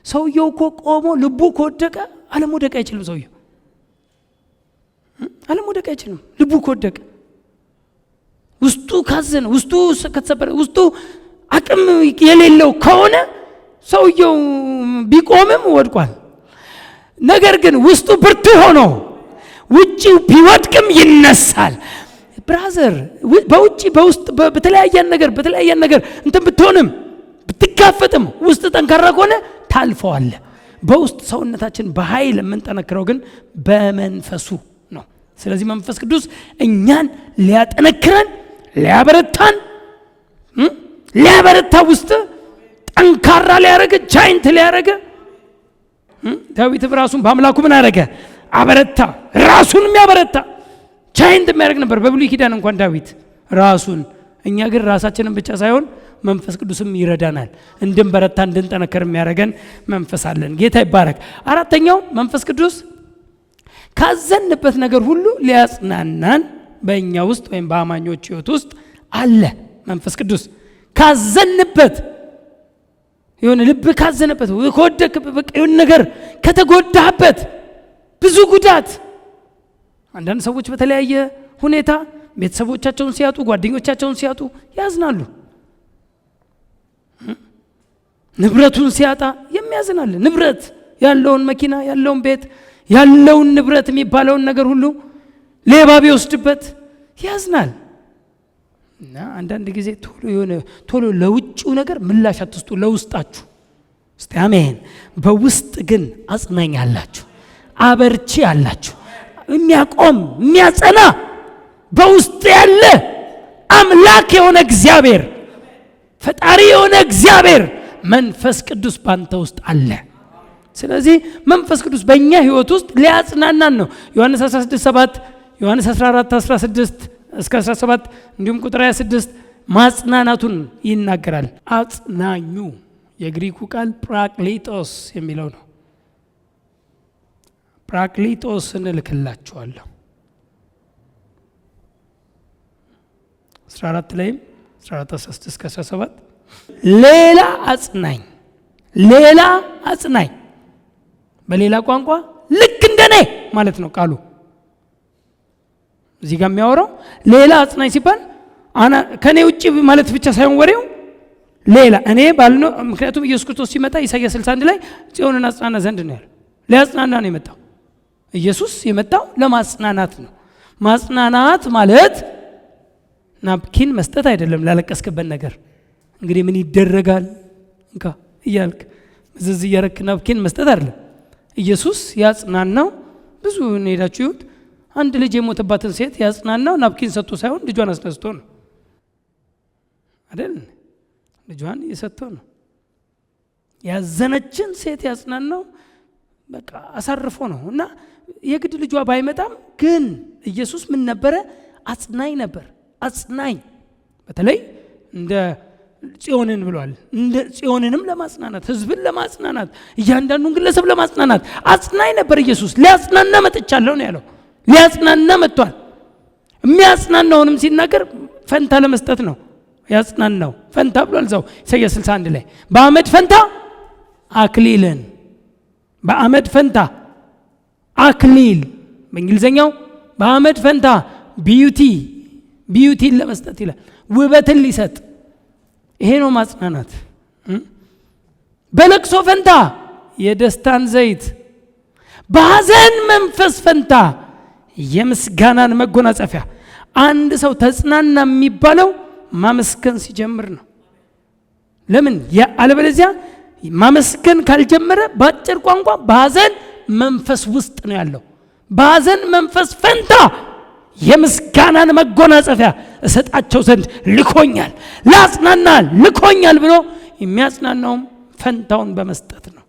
A: ሰውየው እኮ ቆሞ ልቡ ከወደቀ ዓለም ወደቀ አይችልም ሰውየው ዓለም ወደቀ አይችልም ልቡ ከወደቀ ውስጡ ካዘነ ውስጡ ከተሰበረ ውስጡ አቅም የሌለው ከሆነ ሰውየው ቢቆምም ወድቋል ነገር ግን ውስጡ ብርቱ ሆኖ ውጪው ቢወድቅም ይነሳል ብራዘር በውጪ በውስጥ በተለያየ ነገር እንትን ብትሆንም ብትጋፈጥም ውስጥ ጠንካራ ከሆነ ታልፈዋል በውስጥ ሰውነታችን በኃይል የምንጠነክረው ግን በመንፈሱ ነው ስለዚህ መንፈስ ቅዱስ እኛን ሊያጠነክረን ሊያበረታ ውስጥ ጠንካራ ሊያረገ ጃይንት ሊያረገ ዳዊት ራሱን በአምላኩ ምን አረገ አበረታ ራሱን የሚያበረታ ጃይንት የሚያደርግ ነበር በብሉይ ኪዳን እንኳን ዳዊት ራሱን እኛ ግን ራሳችንን ብቻ ሳይሆን መንፈስ ቅዱስም ይረዳናል እንድንበረታ እንድንጠነከር የሚያደርገን መንፈስ አለን ጌታ ይባረክ አራተኛው መንፈስ ቅዱስ ካዘንበት ነገር ሁሉ ሊያጽናናን በእኛ ውስጥ ወይም በአማኞች ህይወት ውስጥ አለ መንፈስ ቅዱስ ካዘንበት የሆነ ልብ ካዘነበት ከወደቅበት በቃ የሆነ ነገር ከተጎዳበት ብዙ ጉዳት አንዳንድ ሰዎች በተለያየ ሁኔታ ቤተሰቦቻቸውን ሲያጡ ጓደኞቻቸውን ሲያጡ ያዝናሉ። ንብረቱን ሲያጣ የሚያዝናል። ንብረት ያለውን መኪና ያለውን ቤት ያለውን ንብረት የሚባለውን ነገር ሁሉ ሌባ ቢወስድበት ያዝናል። እና አንዳንድ ጊዜ ቶሎ ለውጭው ነገር ምላሽ አትስጡ፣ ለውስጣችሁ እስቲ አሜን። በውስጥ ግን አጽናኝ አላችሁ፣ አበርቺ አላችሁ፣ የሚያቆም የሚያጸና በውስጥ ያለ አምላክ የሆነ እግዚአብሔር ፈጣሪ የሆነ እግዚአብሔር መንፈስ ቅዱስ ባንተ ውስጥ አለ። ስለዚህ መንፈስ ቅዱስ በእኛ ህይወት ውስጥ ሊያጽናናን ነው። ዮሐንስ 16:7 ዮሐንስ 14:16 እስከ 17 እንዲሁም ቁጥር 26 ማጽናናቱን ይናገራል። አጽናኙ የግሪኩ ቃል ፕራክሊጦስ የሚለው ነው። ፕራክሊጦስ እንልክላችኋለሁ 14 ላይም 14:16 እስከ 17 ሌላ አጽናኝ በሌላ ቋንቋ ልክ እንደኔ ማለት ነው ቃሉ። እዚህ ጋር የሚያወራው ሌላ አጽናኝ ሲባል ከኔ ውጪ ማለት ብቻ ሳይሆን ወሬው ሌላ እኔ ባልነው። ምክንያቱም ኢየሱስ ክርስቶስ ሲመጣ ኢሳይያስ 61 ላይ ጽዮንን አጽናና ዘንድ ነው ያለው። ሊያጽናና ነው የመጣው። ኢየሱስ የመጣው ለማጽናናት ነው። ማጽናናት ማለት ናፕኪን መስጠት አይደለም። ላለቀስክበት ነገር እንግዲህ ምን ይደረጋል እንካ እያልክ ዝዝ እያረክ ናፕኪን መስጠት አይደለም። ኢየሱስ ያጽናናው ብዙ ሄዳችሁ ይሁት አንድ ልጅ የሞተባትን ሴት ያጽናናው ናፕኪን ሰጥቶ ሳይሆን ልጇን አስነስቶ ነው አይደል? ልጇን እየሰጥቶ ነው። ያዘነችን ሴት ያጽናናው በቃ አሳርፎ ነው። እና የግድ ልጇ ባይመጣም ግን ኢየሱስ ምን ነበረ? አጽናኝ ነበር። አጽናኝ በተለይ እንደ ጽዮንን ብሏል። እንደ ጽዮንንም ለማጽናናት ህዝብን ለማጽናናት እያንዳንዱን ግለሰብ ለማጽናናት አጽናኝ ነበር ኢየሱስ። ሊያጽናና መጥቻለሁ ነው ያለው። ሊያጽናና መጥቷል። የሚያጽናናውንም ሲናገር ፈንታ ለመስጠት ነው ያጽናናው። ፈንታ ብሏል እዛው ኢሳይያስ 61 ላይ በአመድ ፈንታ አክሊልን፣ በአመድ ፈንታ አክሊል፣ በእንግሊዘኛው በአመድ ፈንታ ቢዩቲን ለመስጠት ይላል። ውበትን ሊሰጥ። ይሄ ነው ማጽናናት። በለቅሶ ፈንታ የደስታን ዘይት፣ በሐዘን መንፈስ ፈንታ የምስጋናን መጎናጸፊያ። አንድ ሰው ተጽናና የሚባለው ማመስገን ሲጀምር ነው። ለምን አለበለዚያ ማመስገን ካልጀመረ በአጭር ቋንቋ በሐዘን መንፈስ ውስጥ ነው ያለው። በሐዘን መንፈስ ፈንታ የምስጋናን መጎናጸፊያ እሰጣቸው ዘንድ ልኮኛል፣ ላጽናና ልኮኛል ብሎ የሚያጽናናውም ፈንታውን በመስጠት ነው።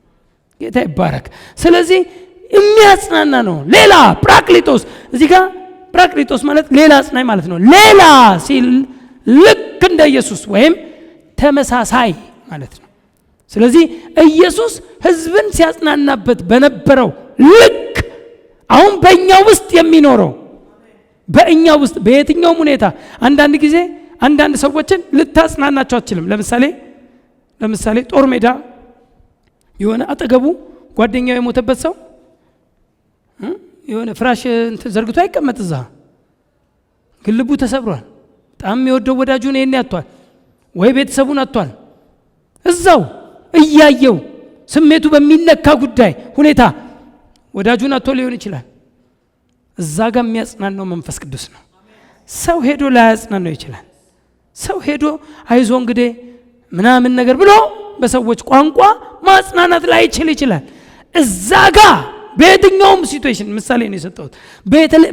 A: ጌታ ይባረክ። ስለዚህ የሚያጽናና ነው። ሌላ ፕራክሊጦስ፣ እዚህ ጋር ፕራክሊጦስ ማለት ሌላ አጽናኝ ማለት ነው። ሌላ ሲል ልክ እንደ ኢየሱስ ወይም ተመሳሳይ ማለት ነው። ስለዚህ ኢየሱስ ህዝብን ሲያጽናናበት በነበረው ልክ አሁን በእኛ ውስጥ የሚኖረው በእኛ ውስጥ በየትኛውም ሁኔታ አንዳንድ ጊዜ አንዳንድ ሰዎችን ልታጽናናቸው አትችልም። ለምሳሌ ጦር ሜዳ የሆነ አጠገቡ ጓደኛው የሞተበት ሰው የሆነ ፍራሽ ዘርግቶ አይቀመጥ። እዛ ግን ልቡ ተሰብሯል። በጣም የሚወደው ወዳጁን ይሄን ያጥቷል ወይ ቤተሰቡን አጥቷል። እዛው እያየው ስሜቱ በሚነካ ጉዳይ ሁኔታ ወዳጁን አጥቶ ሊሆን ይችላል። እዛ ጋር የሚያጽናናው መንፈስ ቅዱስ ነው። ሰው ሄዶ ላያጽናናው ይችላል። ሰው ሄዶ አይዞ እንግዲህ ምናምን ነገር ብሎ በሰዎች ቋንቋ ማጽናናት ላይ ይችላል። እዛ ጋር በየትኛውም ሲቹዌሽን ምሳሌ ነው የሰጠሁት።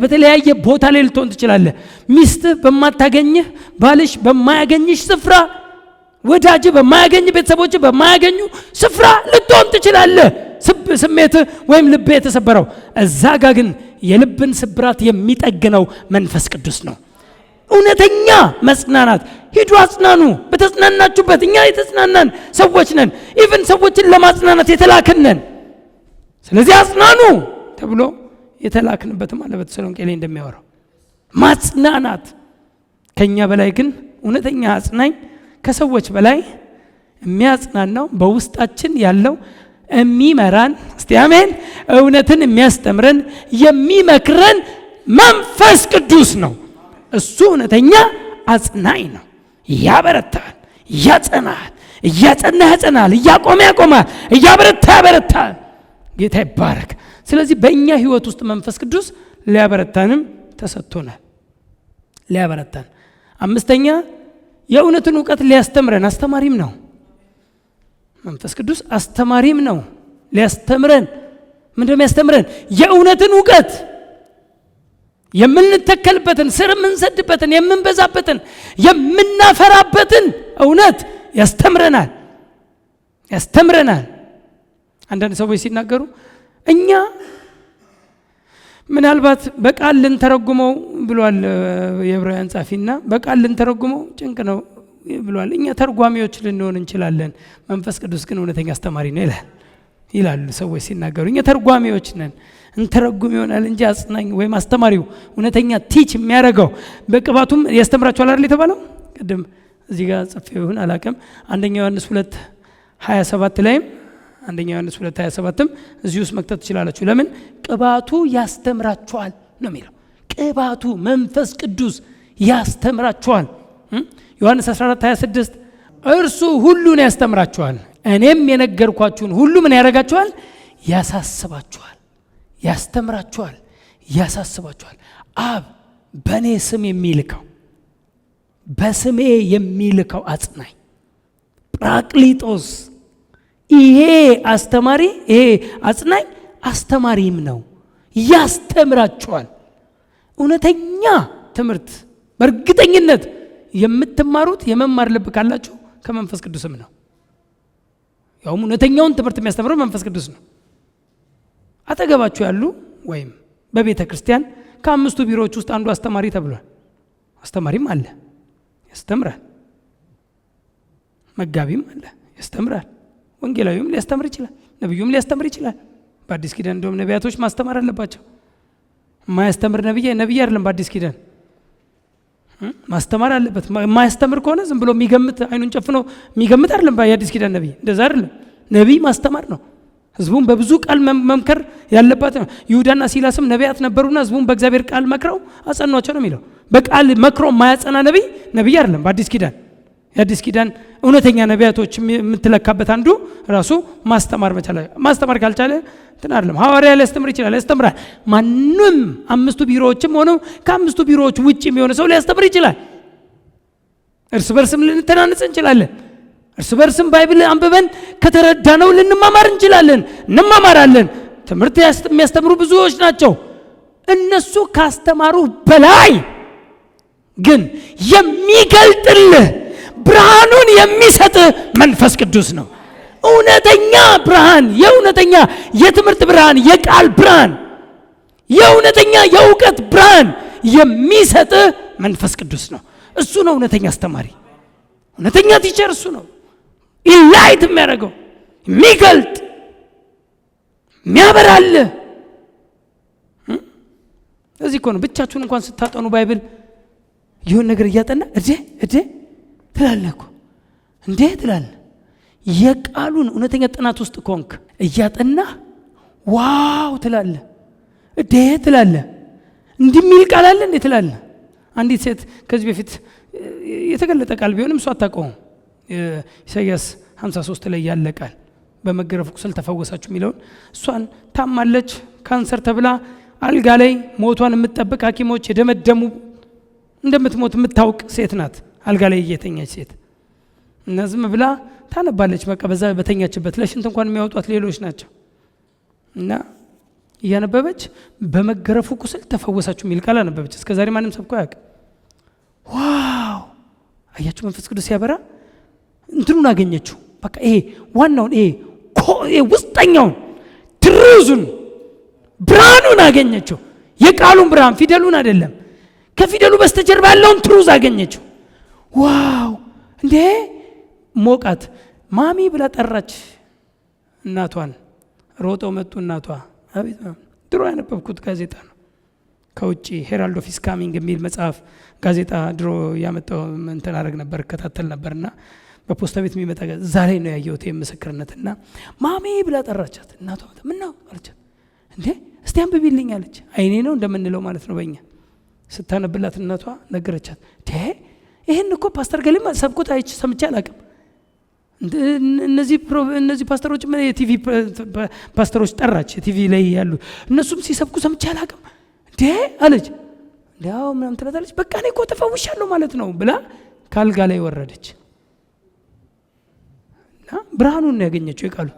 A: በተለያየ ቦታ ላይ ልትሆን ትችላለህ። ሚስትህ በማታገኝህ፣ ባልሽ በማያገኝሽ ስፍራ፣ ወዳጅ በማያገኝ፣ ቤተሰቦች በማያገኙ ስፍራ ልትሆን ትችላለህ። ስሜት ወይም ልብ የተሰበረው እዛ ጋር ግን የልብን ስብራት የሚጠግነው መንፈስ ቅዱስ ነው። እውነተኛ መጽናናት። ሂዱ አጽናኑ። በተጽናናችሁበት እኛ የተጽናናን ሰዎች ነን። ኢቭን ሰዎችን ለማጽናናት የተላክነን። ስለዚህ አጽናኑ ተብሎ የተላክንበትም አለ በተሰሎንቄ ላይ እንደሚያወራው ማጽናናት። ከኛ በላይ ግን እውነተኛ አጽናኝ ከሰዎች በላይ የሚያጽናናው በውስጣችን ያለው የሚመራን እስቲ አሜን እውነትን የሚያስተምረን የሚመክረን መንፈስ ቅዱስ ነው። እሱ እውነተኛ አጽናኝ ነው። ያበረታል፣ ያጸናል፣ እያጸና ያጸናል፣ እያቆመ ያቆማል፣ እያበረታ ያበረታል። ጌታ ይባረክ። ስለዚህ በእኛ ህይወት ውስጥ መንፈስ ቅዱስ ሊያበረታንም ተሰጥቶናል። ሊያበረታን። አምስተኛ የእውነትን እውቀት ሊያስተምረን አስተማሪም ነው። መንፈስ ቅዱስ አስተማሪም ነው። ሊያስተምረን ምንድነው የሚያስተምረን? የእውነትን እውቀት የምንተከልበትን ስር የምንሰድበትን የምንበዛበትን የምናፈራበትን እውነት ያስተምረናል። አንዳንድ ሰዎች ሲናገሩ እኛ ምናልባት በቃል ልንተረጉመው ብሏል የዕብራውያን ጻፊና በቃል ልንተረጉመው ጭንቅ ነው ብሏል። እኛ ተርጓሚዎች ልንሆን እንችላለን፣ መንፈስ ቅዱስ ግን እውነተኛ አስተማሪ ነው ይላሉ ሰዎች ሲናገሩ። እኛ ተርጓሚዎች ነን፣ እንተረጉም ይሆናል እንጂ አጽናኝ ወይም አስተማሪው እውነተኛ ቲች የሚያደርገው በቅባቱም ያስተምራችኋል አይደል የተባለው። ቅድም እዚህ ጋር ጽፌው ይሁን አላውቅም። አንደኛ ዮሐንስ 2:27 ላይም አንደኛ ዮሐንስ 2:27ም እዚህ ውስጥ መክተት ትችላላችሁ። ለምን ቅባቱ ያስተምራችኋል ነው የሚለው። ቅባቱ መንፈስ ቅዱስ ያስተምራችኋል። ዮሐንስ 14:26 እርሱ ሁሉን ያስተምራችኋል፣ እኔም የነገርኳችሁን ሁሉ ምን ያደርጋችኋል? ያሳስባችኋል። ያስተምራችኋል፣ ያሳስባችኋል። አብ በእኔ ስም የሚልከው በስሜ የሚልከው አጽናኝ ጰራቅሊጦስ ይሄ አስተማሪ ይሄ አጽናኝ አስተማሪም ነው፣ ያስተምራችኋል። እውነተኛ ትምህርት በእርግጠኝነት የምትማሩት የመማር ልብ ካላችሁ ከመንፈስ ቅዱስም ነው። ያውም እውነተኛውን ትምህርት የሚያስተምረው መንፈስ ቅዱስ ነው። አጠገባችሁ ያሉ ወይም በቤተ ክርስቲያን ከአምስቱ ቢሮዎች ውስጥ አንዱ አስተማሪ ተብሏል። አስተማሪም አለ፣ ያስተምራል። መጋቢም አለ፣ ያስተምራል። ወንጌላዊም ሊያስተምር ይችላል፣ ነብዩም ሊያስተምር ይችላል። በአዲስ ኪዳን እንደውም ነቢያቶች ማስተማር አለባቸው። የማያስተምር ነብይ አይደለም። በአዲስ ኪዳን ማስተማር አለበት። የማያስተምር ከሆነ ዝም ብሎ የሚገምት አይኑን ጨፍኖ የሚገምት አይደለም። በአዲስ ኪዳን ነብይ እንደዛ አይደለም። ነብይ ማስተማር ነው። ህዝቡን በብዙ ቃል መምከር ያለባት ነው። ይሁዳና ሲላስም ነቢያት ነበሩና ህዝቡን በእግዚአብሔር ቃል መክረው አጸኗቸው ነው የሚለው። በቃል መክሮ የማያጸና ነብይ አይደለም። በአዲስ ኪዳን የአዲስ ኪዳን እውነተኛ ነቢያቶች የምትለካበት አንዱ ራሱ ማስተማር መቻል። ማስተማር ካልቻለ እንትን አይደለም። ሐዋርያ ሊያስተምር ይችላል፣ ያስተምራል። ማንም አምስቱ ቢሮዎችም ሆነው ከአምስቱ ቢሮዎች ውጭ የሚሆነ ሰው ሊያስተምር ይችላል። እርስ በርስም ልንተናነጽ እንችላለን። እርስ በርስም ባይብል አንብበን ከተረዳነው ልንማማር እንችላለን፣ እንማማራለን። ትምህርት የሚያስተምሩ ብዙዎች ናቸው። እነሱ ካስተማሩ በላይ ግን የሚገልጥልህ ብርሃኑን የሚሰጥ መንፈስ ቅዱስ ነው። እውነተኛ ብርሃን፣ የእውነተኛ የትምህርት ብርሃን፣ የቃል ብርሃን፣ የእውነተኛ የእውቀት ብርሃን የሚሰጥ መንፈስ ቅዱስ ነው። እሱ ነው እውነተኛ አስተማሪ፣ እውነተኛ ቲቸር እሱ ነው። ኢንላይት የሚያደርገው የሚገልጥ የሚያበራል። እዚህ እኮ ነው ብቻችሁን እንኳን ስታጠኑ ባይብል ይሁን ነገር እያጠና እዴ ትላለህ እኮ እንዴ ትላለህ። የቃሉን እውነተኛ ጥናት ውስጥ ኮንክ እያጠና ዋው ትላለህ፣ እዴ ትላለህ። እንዲሚል ቃል አለ እንዴ ትላለህ። አንዲት ሴት ከዚህ በፊት የተገለጠ ቃል ቢሆንም እሷ አታውቀውም። ኢሳይያስ 53 ላይ ያለ ቃል በመገረፉ ቁስል ተፈወሳችሁ የሚለውን እሷን ታማለች፣ ካንሰር ተብላ አልጋ ላይ ሞቷን የምትጠብቅ ሐኪሞች የደመደሙ እንደምትሞት የምታውቅ ሴት ናት። አልጋ ላይ እየተኛች ሴት እና ዝም ብላ ታነባለች። በቃ በዛ በተኛችበት ለሽንት እንኳን የሚያወጧት ሌሎች ናቸው። እና እያነበበች በመገረፉ ቁስል ተፈወሳችሁ የሚል ቃል አነበበች። እስከዛሬ ማንም ሰብኮ አያውቅም። ዋው አያችሁ፣ መንፈስ ቅዱስ ሲያበራ እንትኑን አገኘችው። በቃ ይሄ ዋናውን ይሄ ውስጠኛውን ትሩዙን ብርሃኑን አገኘችው። የቃሉን ብርሃን ፊደሉን አይደለም፣ ከፊደሉ በስተጀርባ ያለውን ትሩዝ አገኘችው። ዋው እንዴ ሞቃት። ማሚ ብላ ጠራች እናቷን። ሮጠው መጡ እናቷ። አቤት ድሮ ያነበብኩት ጋዜጣ ነው። ከውጪ ሄራልድ ኦፍ ካሚንግ የሚል መጽሐፍ ጋዜጣ ድሮ ያመጣው እንትን አረግ ነበር እከታተል ነበርና በፖስታ ቤት የሚመጣ ዛሬ ነው ያየሁት ምስክርነትና ማሚ ብላ ጠራቻት። እናቷ ምን ነው አለቻት። እንዴ እስቲ አንብቢልኝ አለች። አይኔ ነው እንደምንለው ማለት ነው በእኛ። ስታነብላት እናቷ ነገረቻት። ይሄን እኮ ፓስተር ገሊማ ሰብኮት አይቼ ሰምቼ አላውቅም። እነዚህ ፓስተሮች የቲቪ ፓስተሮች ጠራች፣ ቲቪ ላይ ያሉ እነሱም ሲሰብኩ ሰምቼ አላውቅም እንዴ አለች። እንዴው ምናምን ትላለች። በቃ እኔ እኮ ተፈውሻለሁ ማለት ነው ብላ ካልጋ ላይ ወረደች እና ብርሃኑን ያገኘችው የቃሉን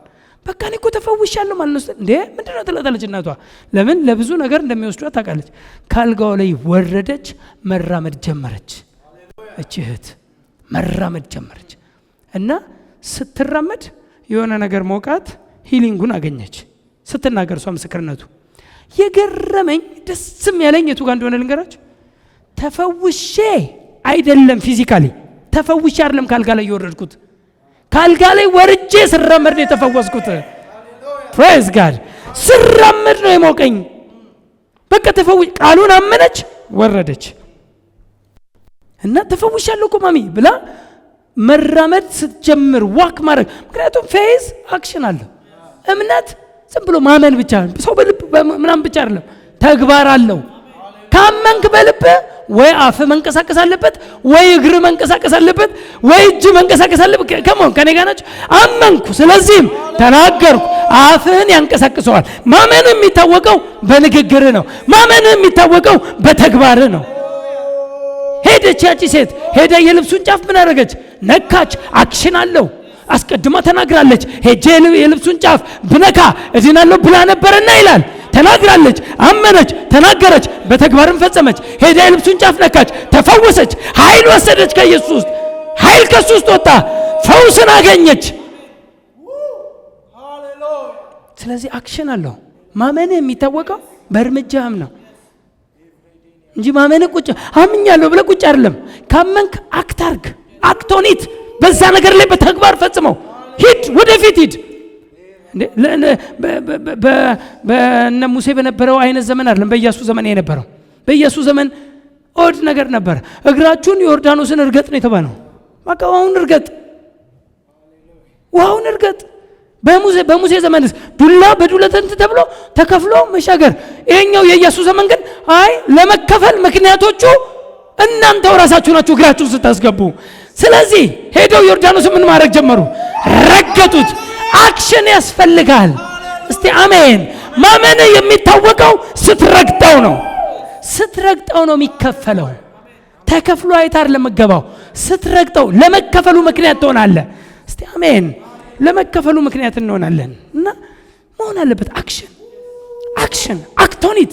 A: በቃ እኔ እኮ ተፈውሻለሁ ማለት ነው። እንዴ ምንድነው ትላለች እናቷ። ለምን ለብዙ ነገር እንደሚወስዷት ታውቃለች። ካልጋው ላይ ወረደች፣ መራመድ ጀመረች። እቺ እህት መራመድ ጀመረች እና ስትራመድ የሆነ ነገር ሞቃት፣ ሂሊንጉን አገኘች። ስትናገር እሷ ምስክርነቱ የገረመኝ ደስም ያለኝ የቱ ጋር እንደሆነ ልንገራችሁ። ተፈውሼ አይደለም ፊዚካሊ ተፈውሼ አይደለም ካልጋ ላይ የወረድኩት፣ ካልጋ ላይ ወርጄ ስራመድ ነው የተፈወስኩት። ፕሬዝ ጋድ። ስራመድ ነው የሞቀኝ። በቃ ተፈውሽ ቃሉን አመነች፣ ወረደች እና ተፈውሻለሁ እኮ ማሚ ብላ መራመድ ስትጀምር ዋክ ማድረግ። ምክንያቱም ፌዝ አክሽን አለው። እምነት ዝም ብሎ ማመን ብቻ ሰው በልብ ምናምን ብቻ አይደለም፣ ተግባር አለው። ካመንክ በልብ ወይ አፍ መንቀሳቀስ አለበት፣ ወይ እግር መንቀሳቀስ አለበት፣ ወይ እጅ መንቀሳቀስ አለበት። ከመሆን ከኔ ጋር ናቸው። አመንኩ ስለዚህም ተናገርኩ። አፍህን ያንቀሳቅሰዋል። ማመን የሚታወቀው በንግግር ነው። ማመን የሚታወቀው በተግባር ነው። ሄደች ያቺ ሴት ሄዳ የልብሱን ጫፍ ምን አደረገች? ነካች። አክሽን አለው። አስቀድማ ተናግራለች። ሄጄ የልብሱን ጫፍ ብነካ እድናለሁ ብላ ነበርና ይላል። ተናግራለች፣ አመነች፣ ተናገረች፣ በተግባርም ፈጸመች። ሄዳ የልብሱን ጫፍ ነካች፣ ተፈወሰች። ኃይል ወሰደች ከኢየሱስ ውስጥ። ኃይል ከሱ ውስጥ ወጣ፣ ፈውስን አገኘች። ስለዚህ አክሽን አለው። ማመን የሚታወቀው በእርምጃም ነው እንጂ ማመን ቁጭ አምኛለሁ ብለህ ቁጭ አይደለም። ካመንክ አክት አድርግ፣ አክቶኒት በዛ ነገር ላይ በተግባር ፈጽመው። ሂድ፣ ወደፊት ሂድ። በነ ሙሴ በነበረው አይነት ዘመን አይደለም በኢያሱ ዘመን የነበረው። በኢያሱ ዘመን ኦድ ነገር ነበር። እግራችሁን ዮርዳኖስን እርገጥ ነው የተባለው። በቃ ውሃውን እርገጥ፣ ውሃውን እርገጥ። በሙሴ ዘመንስ ዱላ በዱለተንት ተብሎ ተከፍሎ መሻገር። ይሄኛው የኢያሱ ዘመን ግን አይ ለመከፈል ምክንያቶቹ እናንተው ራሳችሁ ናችሁ እግራችሁን ስታስገቡ። ስለዚህ ሄደው ዮርዳኖስ ምን ማድረግ ጀመሩ? ረገጡት። አክሽን ያስፈልጋል። እስቲ አሜን። ማመን የሚታወቀው ስትረግጠው ነው። ስትረግጠው ነው የሚከፈለው። ተከፍሎ አይታር ለመገባው ስትረግጠው ለመከፈሉ ምክንያት ትሆናለህ። እስቲ አሜን። ለመከፈሉ ምክንያት እንሆናለን እና መሆን አለበት አክሽን። አክሽን አክቶኒት፣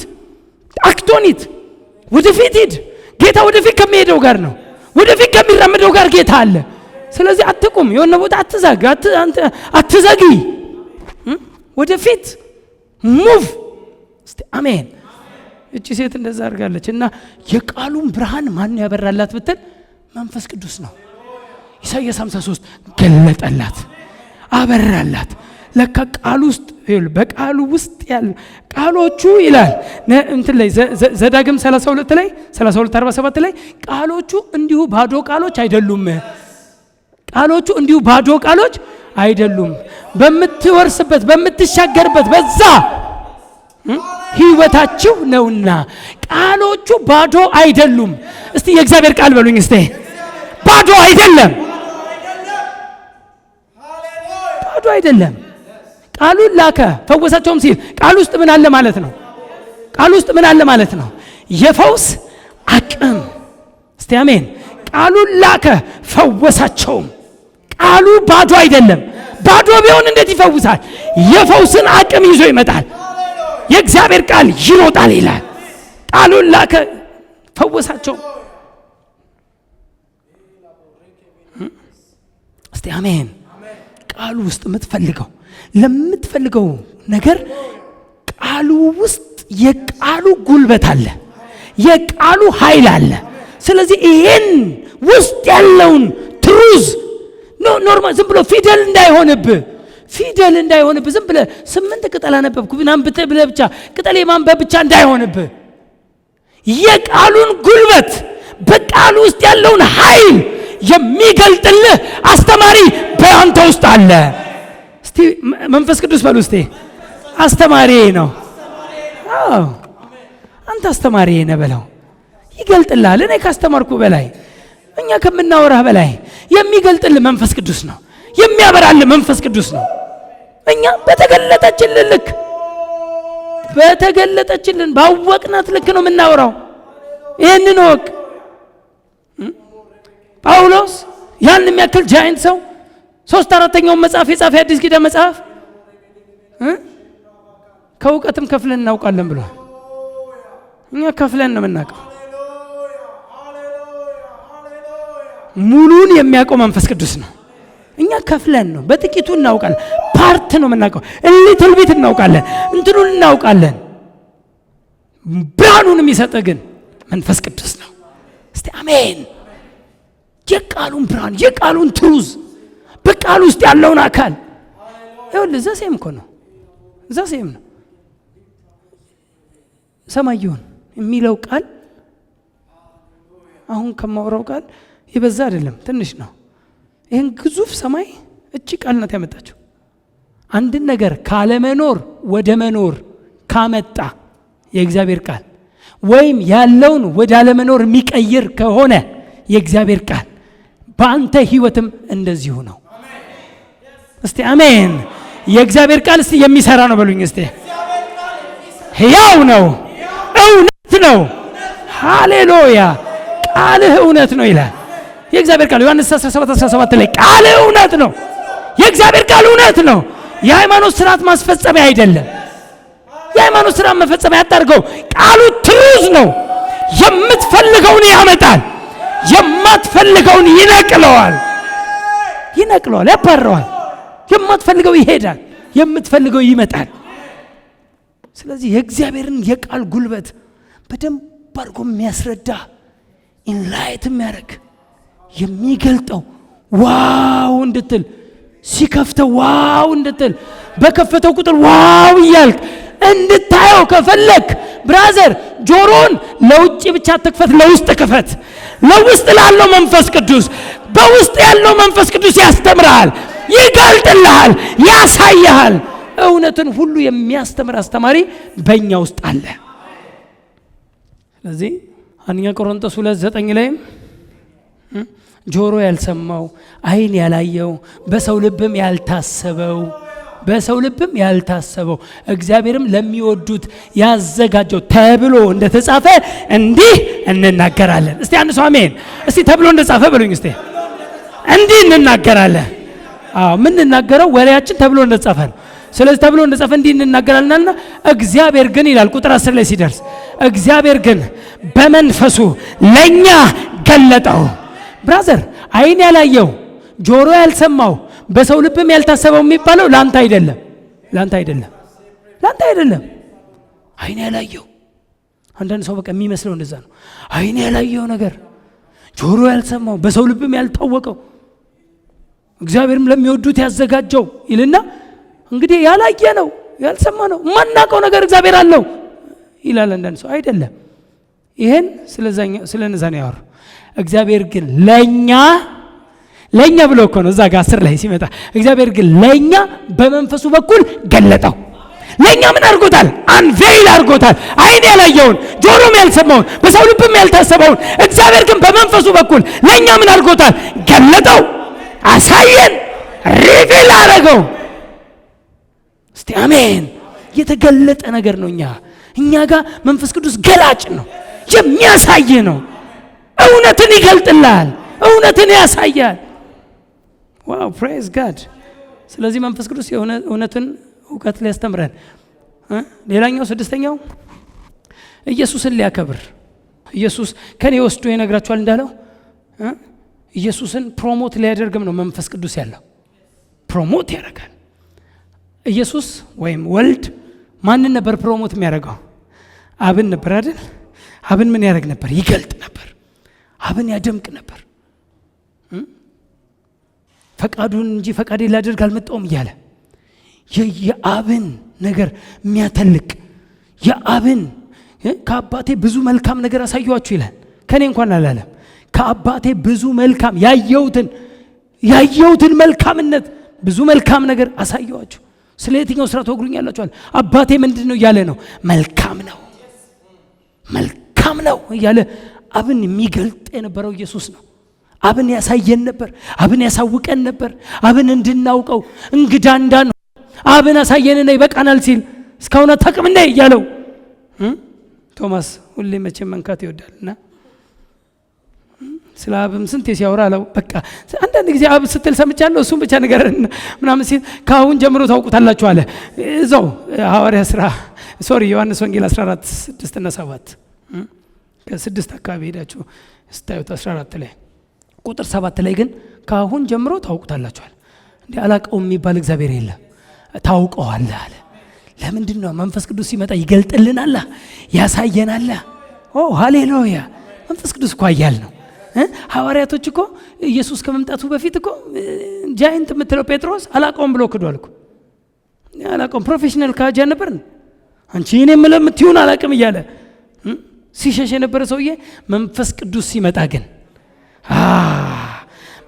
A: አክቶኒት። ወደፊት ሂድ። ጌታ ወደፊት ከሚሄደው ጋር ነው። ወደፊት ከሚራመደው ጋር ጌታ አለ። ስለዚህ አትቁም፣ የሆነ ቦታ አትዘግ፣ አትዘጊ። ወደፊት ሙቭ። እስቲ አሜን። እቺ ሴት እንደዛ አድርጋለች እና የቃሉን ብርሃን ማን ያበራላት ብትል መንፈስ ቅዱስ ነው። ኢሳይያስ 53 ገለጠላት፣ አበራላት። ለካ ቃሉ ውስጥ በቃሉ ውስጥ ያሉ ቃሎቹ ይላል እንትን ላይ ዘዳግም 32 ላይ 32:47 ላይ ቃሎቹ እንዲሁ ባዶ ቃሎች አይደሉም። ቃሎቹ እንዲሁ ባዶ ቃሎች አይደሉም። በምትወርስበት በምትሻገርበት በዛ ህይወታችሁ ነውና ቃሎቹ ባዶ አይደሉም። እስቲ የእግዚአብሔር ቃል በሉኝ። እስቲ ባዶ አይደለም፣ ባዶ አይደለም። ቃሉን ላከ ፈወሳቸውም ሲል ቃል ውስጥ ምን አለ ማለት ነው? ቃል ውስጥ ምን አለ ማለት ነው? የፈውስ አቅም። እስቲ አሜን። ቃሉን ላከ ፈወሳቸውም። ቃሉ ባዶ አይደለም። ባዶ ቢሆን እንዴት ይፈውሳል? የፈውስን አቅም ይዞ ይመጣል። የእግዚአብሔር ቃል ይሮጣል ይላል። ቃሉን ላከ ፈወሳቸው። እስቲ አሜን። ቃሉ ውስጥ የምትፈልገው ለምትፈልገው ነገር ቃሉ ውስጥ የቃሉ ጉልበት አለ፣ የቃሉ ኃይል አለ። ስለዚህ ይሄን ውስጥ ያለውን ትሩዝ ኖርማል ዝም ብሎ ፊደል እንዳይሆንብህ ዝም ብለህ 8 ቅጠል አነበብኩ ምናምን ብለህ ብቻ ቅጠል የማንበብ ብቻ እንዳይሆንብህ የቃሉን ጉልበት በቃሉ ውስጥ ያለውን ኃይል የሚገልጥልህ አስተማሪ በአንተ ውስጥ አለ። እስቲ መንፈስ ቅዱስ በሉ እስቲ አስተማሪ ነው። አዎ አንተ አስተማሪ ነህ በለው። ይገልጥልሃል። እኔ ካስተማርኩ በላይ እኛ ከምናወራህ በላይ የሚገልጥልህ መንፈስ ቅዱስ ነው። የሚያበራልህ መንፈስ ቅዱስ ነው። እኛ በተገለጠችልን ልክ በተገለጠችልን ባወቅናት ልክ ነው የምናወራው። ይህንን ወቅ ጳውሎስ ያን የሚያክል ጃይንት ሰው 3/4 መጽሐፍ የጻፈ አዲስ ኪዳን መጽሐፍ ከእውቀትም ከፍለን እናውቃለን ብሏል። እኛ ከፍለን ነው የምናውቀው። ሙሉን የሚያውቀው መንፈስ ቅዱስ ነው። እኛ ከፍለን ነው፣ በጥቂቱ እናውቃለን። ፓርት ነው የምናውቀው። ሊትል ቢት እናውቃለን፣ እንትኑን እናውቃለን። ብርሃኑን የሚሰጥ ግን መንፈስ ቅዱስ ነው። እስቲ አሜን። የቃሉን ብርሃን የቃሉን ትሩዝ በቃሉ ውስጥ ያለውን አካል ይኸውልህ፣ ዘሴም እኮ ነው። ዘሴም ነው። ሰማይ ይሁን የሚለው ቃል አሁን ከማወራው ቃል ይበዛ አይደለም፣ ትንሽ ነው። ይህን ግዙፍ ሰማይ እቺ ቃል ናት ያመጣችው። አንድን ነገር ካለመኖር ወደ መኖር ካመጣ የእግዚአብሔር ቃል ወይም ያለውን ወደ አለመኖር የሚቀይር ከሆነ የእግዚአብሔር ቃል በአንተ ህይወትም እንደዚሁ ነው። እስቲ አሜን። የእግዚአብሔር ቃል እስቲ የሚሰራ ነው በሉኝ እስቲ። ሕያው ነው፣ እውነት ነው። ሃሌሉያ። ቃልህ እውነት ነው ይላል የእግዚአብሔር ቃል። ዮሐንስ 17:17 ላይ ቃልህ እውነት ነው። የእግዚአብሔር ቃል እውነት ነው። የሃይማኖት ስርዓት ማስፈጸሚያ አይደለም። የሃይማኖት ስርዓት መፈጸሚያ ያታርገው። ቃሉ ትሩዝ ነው። የምትፈልገውን ያመጣል፣ የማትፈልገውን ይነቅለዋል፣ ያባረዋል። የማትፈልገው ይሄዳል፣ የምትፈልገው ይመጣል። ስለዚህ የእግዚአብሔርን የቃል ጉልበት በደንብ አድርጎ የሚያስረዳ ኢንላይት የሚያደርግ የሚገልጠው ዋው እንድትል ሲከፍተው ዋው እንድትል በከፈተው ቁጥር ዋው እያልክ እንድታየው ከፈለክ ብራዘር ጆሮን ለውጭ ብቻ ተክፈት፣ ለውስጥ ክፈት። ለውስጥ ላለው መንፈስ ቅዱስ በውስጥ ያለው መንፈስ ቅዱስ ያስተምራል፣ ይገልጥልሃል፣ ያሳያል። እውነትን ሁሉ የሚያስተምር አስተማሪ በእኛ ውስጥ አለ። ስለዚህ አንደኛ ቆሮንቶስ 2:9 ላይ ጆሮ ያልሰማው ዓይን ያላየው በሰው ልብም ያልታሰበው እግዚአብሔርም ለሚወዱት ያዘጋጀው ተብሎ እንደተጻፈ እንዲህ እንናገራለን። እስቲ አንድ ሰው አሜን። እስቲ ተብሎ እንደተጻፈ በሉኝ እስቲ። እንዲህ እንናገራለን። ምን እንናገረው? ወሬያችን ተብሎ እንደተጻፈ ነው። ስለዚህ ተብሎ እንደተጻፈ እንዲህ እንናገራለንና እግዚአብሔር ግን ይላል ቁጥር 10 ላይ ሲደርስ እግዚአብሔር ግን በመንፈሱ ለኛ ገለጠው። ብራዘር ዓይን ያላየው ጆሮ ያልሰማው በሰው ልብም ያልታሰበው የሚባለው ላንተ አይደለም። ዓይን ያላየው አንዳንድ ሰው በቃ የሚመስለው እንደዛ ነው። ዓይን ያላየው ነገር ጆሮ ያልሰማው በሰው ልብም ያልታወቀው እግዚአብሔርም ለሚወዱት ያዘጋጀው ይልና እንግዲህ ያላየ ነው ያልሰማ ነው ማናቀው ነገር እግዚአብሔር አለው ይላል አንዳንድ ሰው። አይደለም። ይሄን ስለነዛ ነው ያወራው። እግዚአብሔር ግን ለኛ ብሎ እኮ ነው እዛ ጋር 10 ላይ ሲመጣ እግዚአብሔር ግን ለኛ በመንፈሱ በኩል ገለጠው። ለኛ ምን አድርጎታል? አንቬይል አድርጎታል። ዓይን ያላየውን ጆሮም ያልሰማውን በሰው ልብም ያልታሰበውን እግዚአብሔር ግን በመንፈሱ በኩል ለኛ ምን አድርጎታል? ገለጠው፣ አሳየን፣ ሪቪል አደረገው። እስቲ አሜን። የተገለጠ ነገር ነው። እኛ ጋር መንፈስ ቅዱስ ገላጭ ነው፣ የሚያሳይ ነው። እውነትን ይገልጥልሃል፣ እውነትን ያሳያል። ዋው ፕሬዝ ጋድ። ስለዚህ መንፈስ ቅዱስ እውነትን እውቀት ሊያስተምረን። ሌላኛው 6ኛው ኢየሱስን ሊያከብር። ኢየሱስ ከኔ ወስዶ ይነግራችኋል እንዳለው ኢየሱስን ፕሮሞት ሊያደርግም ነው መንፈስ ቅዱስ ያለው። ፕሮሞት ያደርጋል። ኢየሱስ ወይም ወልድ ማንን ነበር ፕሮሞት የሚያደርገው? አብን ነበር አይደል? አብን ምን ያደርግ ነበር? ይገልጥ ነበር። አብን ያደምቅ ነበር። ፈቃዱን እንጂ ፈቃዴን ላደርግ አልመጣሁም እያለ የአብን ነገር የሚያተልቅ የአብን ከአባቴ ብዙ መልካም ነገር አሳየኋችሁ ይላል። ከኔ እንኳን አላለም። ከአባቴ ብዙ መልካም ያየሁትን መልካምነት ብዙ መልካም ነገር አሳየኋችሁ። ስለ የትኛው ስራ ትወግሩኛላችሁ አለ። አባቴ ምንድነው እያለ ነው? መልካም ነው እያለ አብን የሚገልጥ የነበረው ኢየሱስ ነው። አብን ያሳየን ነበር። አብን ያሳውቀን ነበር። አብን እንድናውቀው እንግዳ እንዳን አብን አሳየንና ይበቃናል ሲል እስካሁን አታውቅም እንዴ እያለው ቶማስ ሁሌ መቼም መንካት ይወዳልና ስለ አብም ስንት ሲያወራ አለው። በቃ አንዳንድ ጊዜ አብ ስትል ሰምቻለሁ እሱም ብቻ ነገርን ምናምን ሲል ከአሁን ጀምሮ ታውቁታላችሁ አለ። እዛው ሐዋርያ ሥራ ዮሐንስ ወንጌል 14:6 እና 7 ከ6 አካባቢ ሄዳችሁ ስታዩት 14 ላይ ቁጥር 7 ላይ ግን ከአሁን ጀምሮ ታውቁታላችኋል። እንዴ አላቀው የሚባል እግዚአብሔር የለም፣ ታውቀዋለህ አለ። ለምንድን ነው? መንፈስ ቅዱስ ሲመጣ ይገልጥልናል፣ ያሳየናል። ሃሌሉያ! መንፈስ ቅዱስ እኮ ኃያል ነው። ሐዋርያቶች እኮ ኢየሱስ ከመምጣቱ በፊት እኮ ጃይንት የምትለው ጴጥሮስ አላቀውም ብሎ ክዷል እኮ። አላቀውም ፕሮፌሽናል ካጃ ነበር። አንቺ እኔ የምትዩን አላቅም እያለ ሲሸሽ የነበረ ሰውዬ መንፈስ ቅዱስ ሲመጣ ግን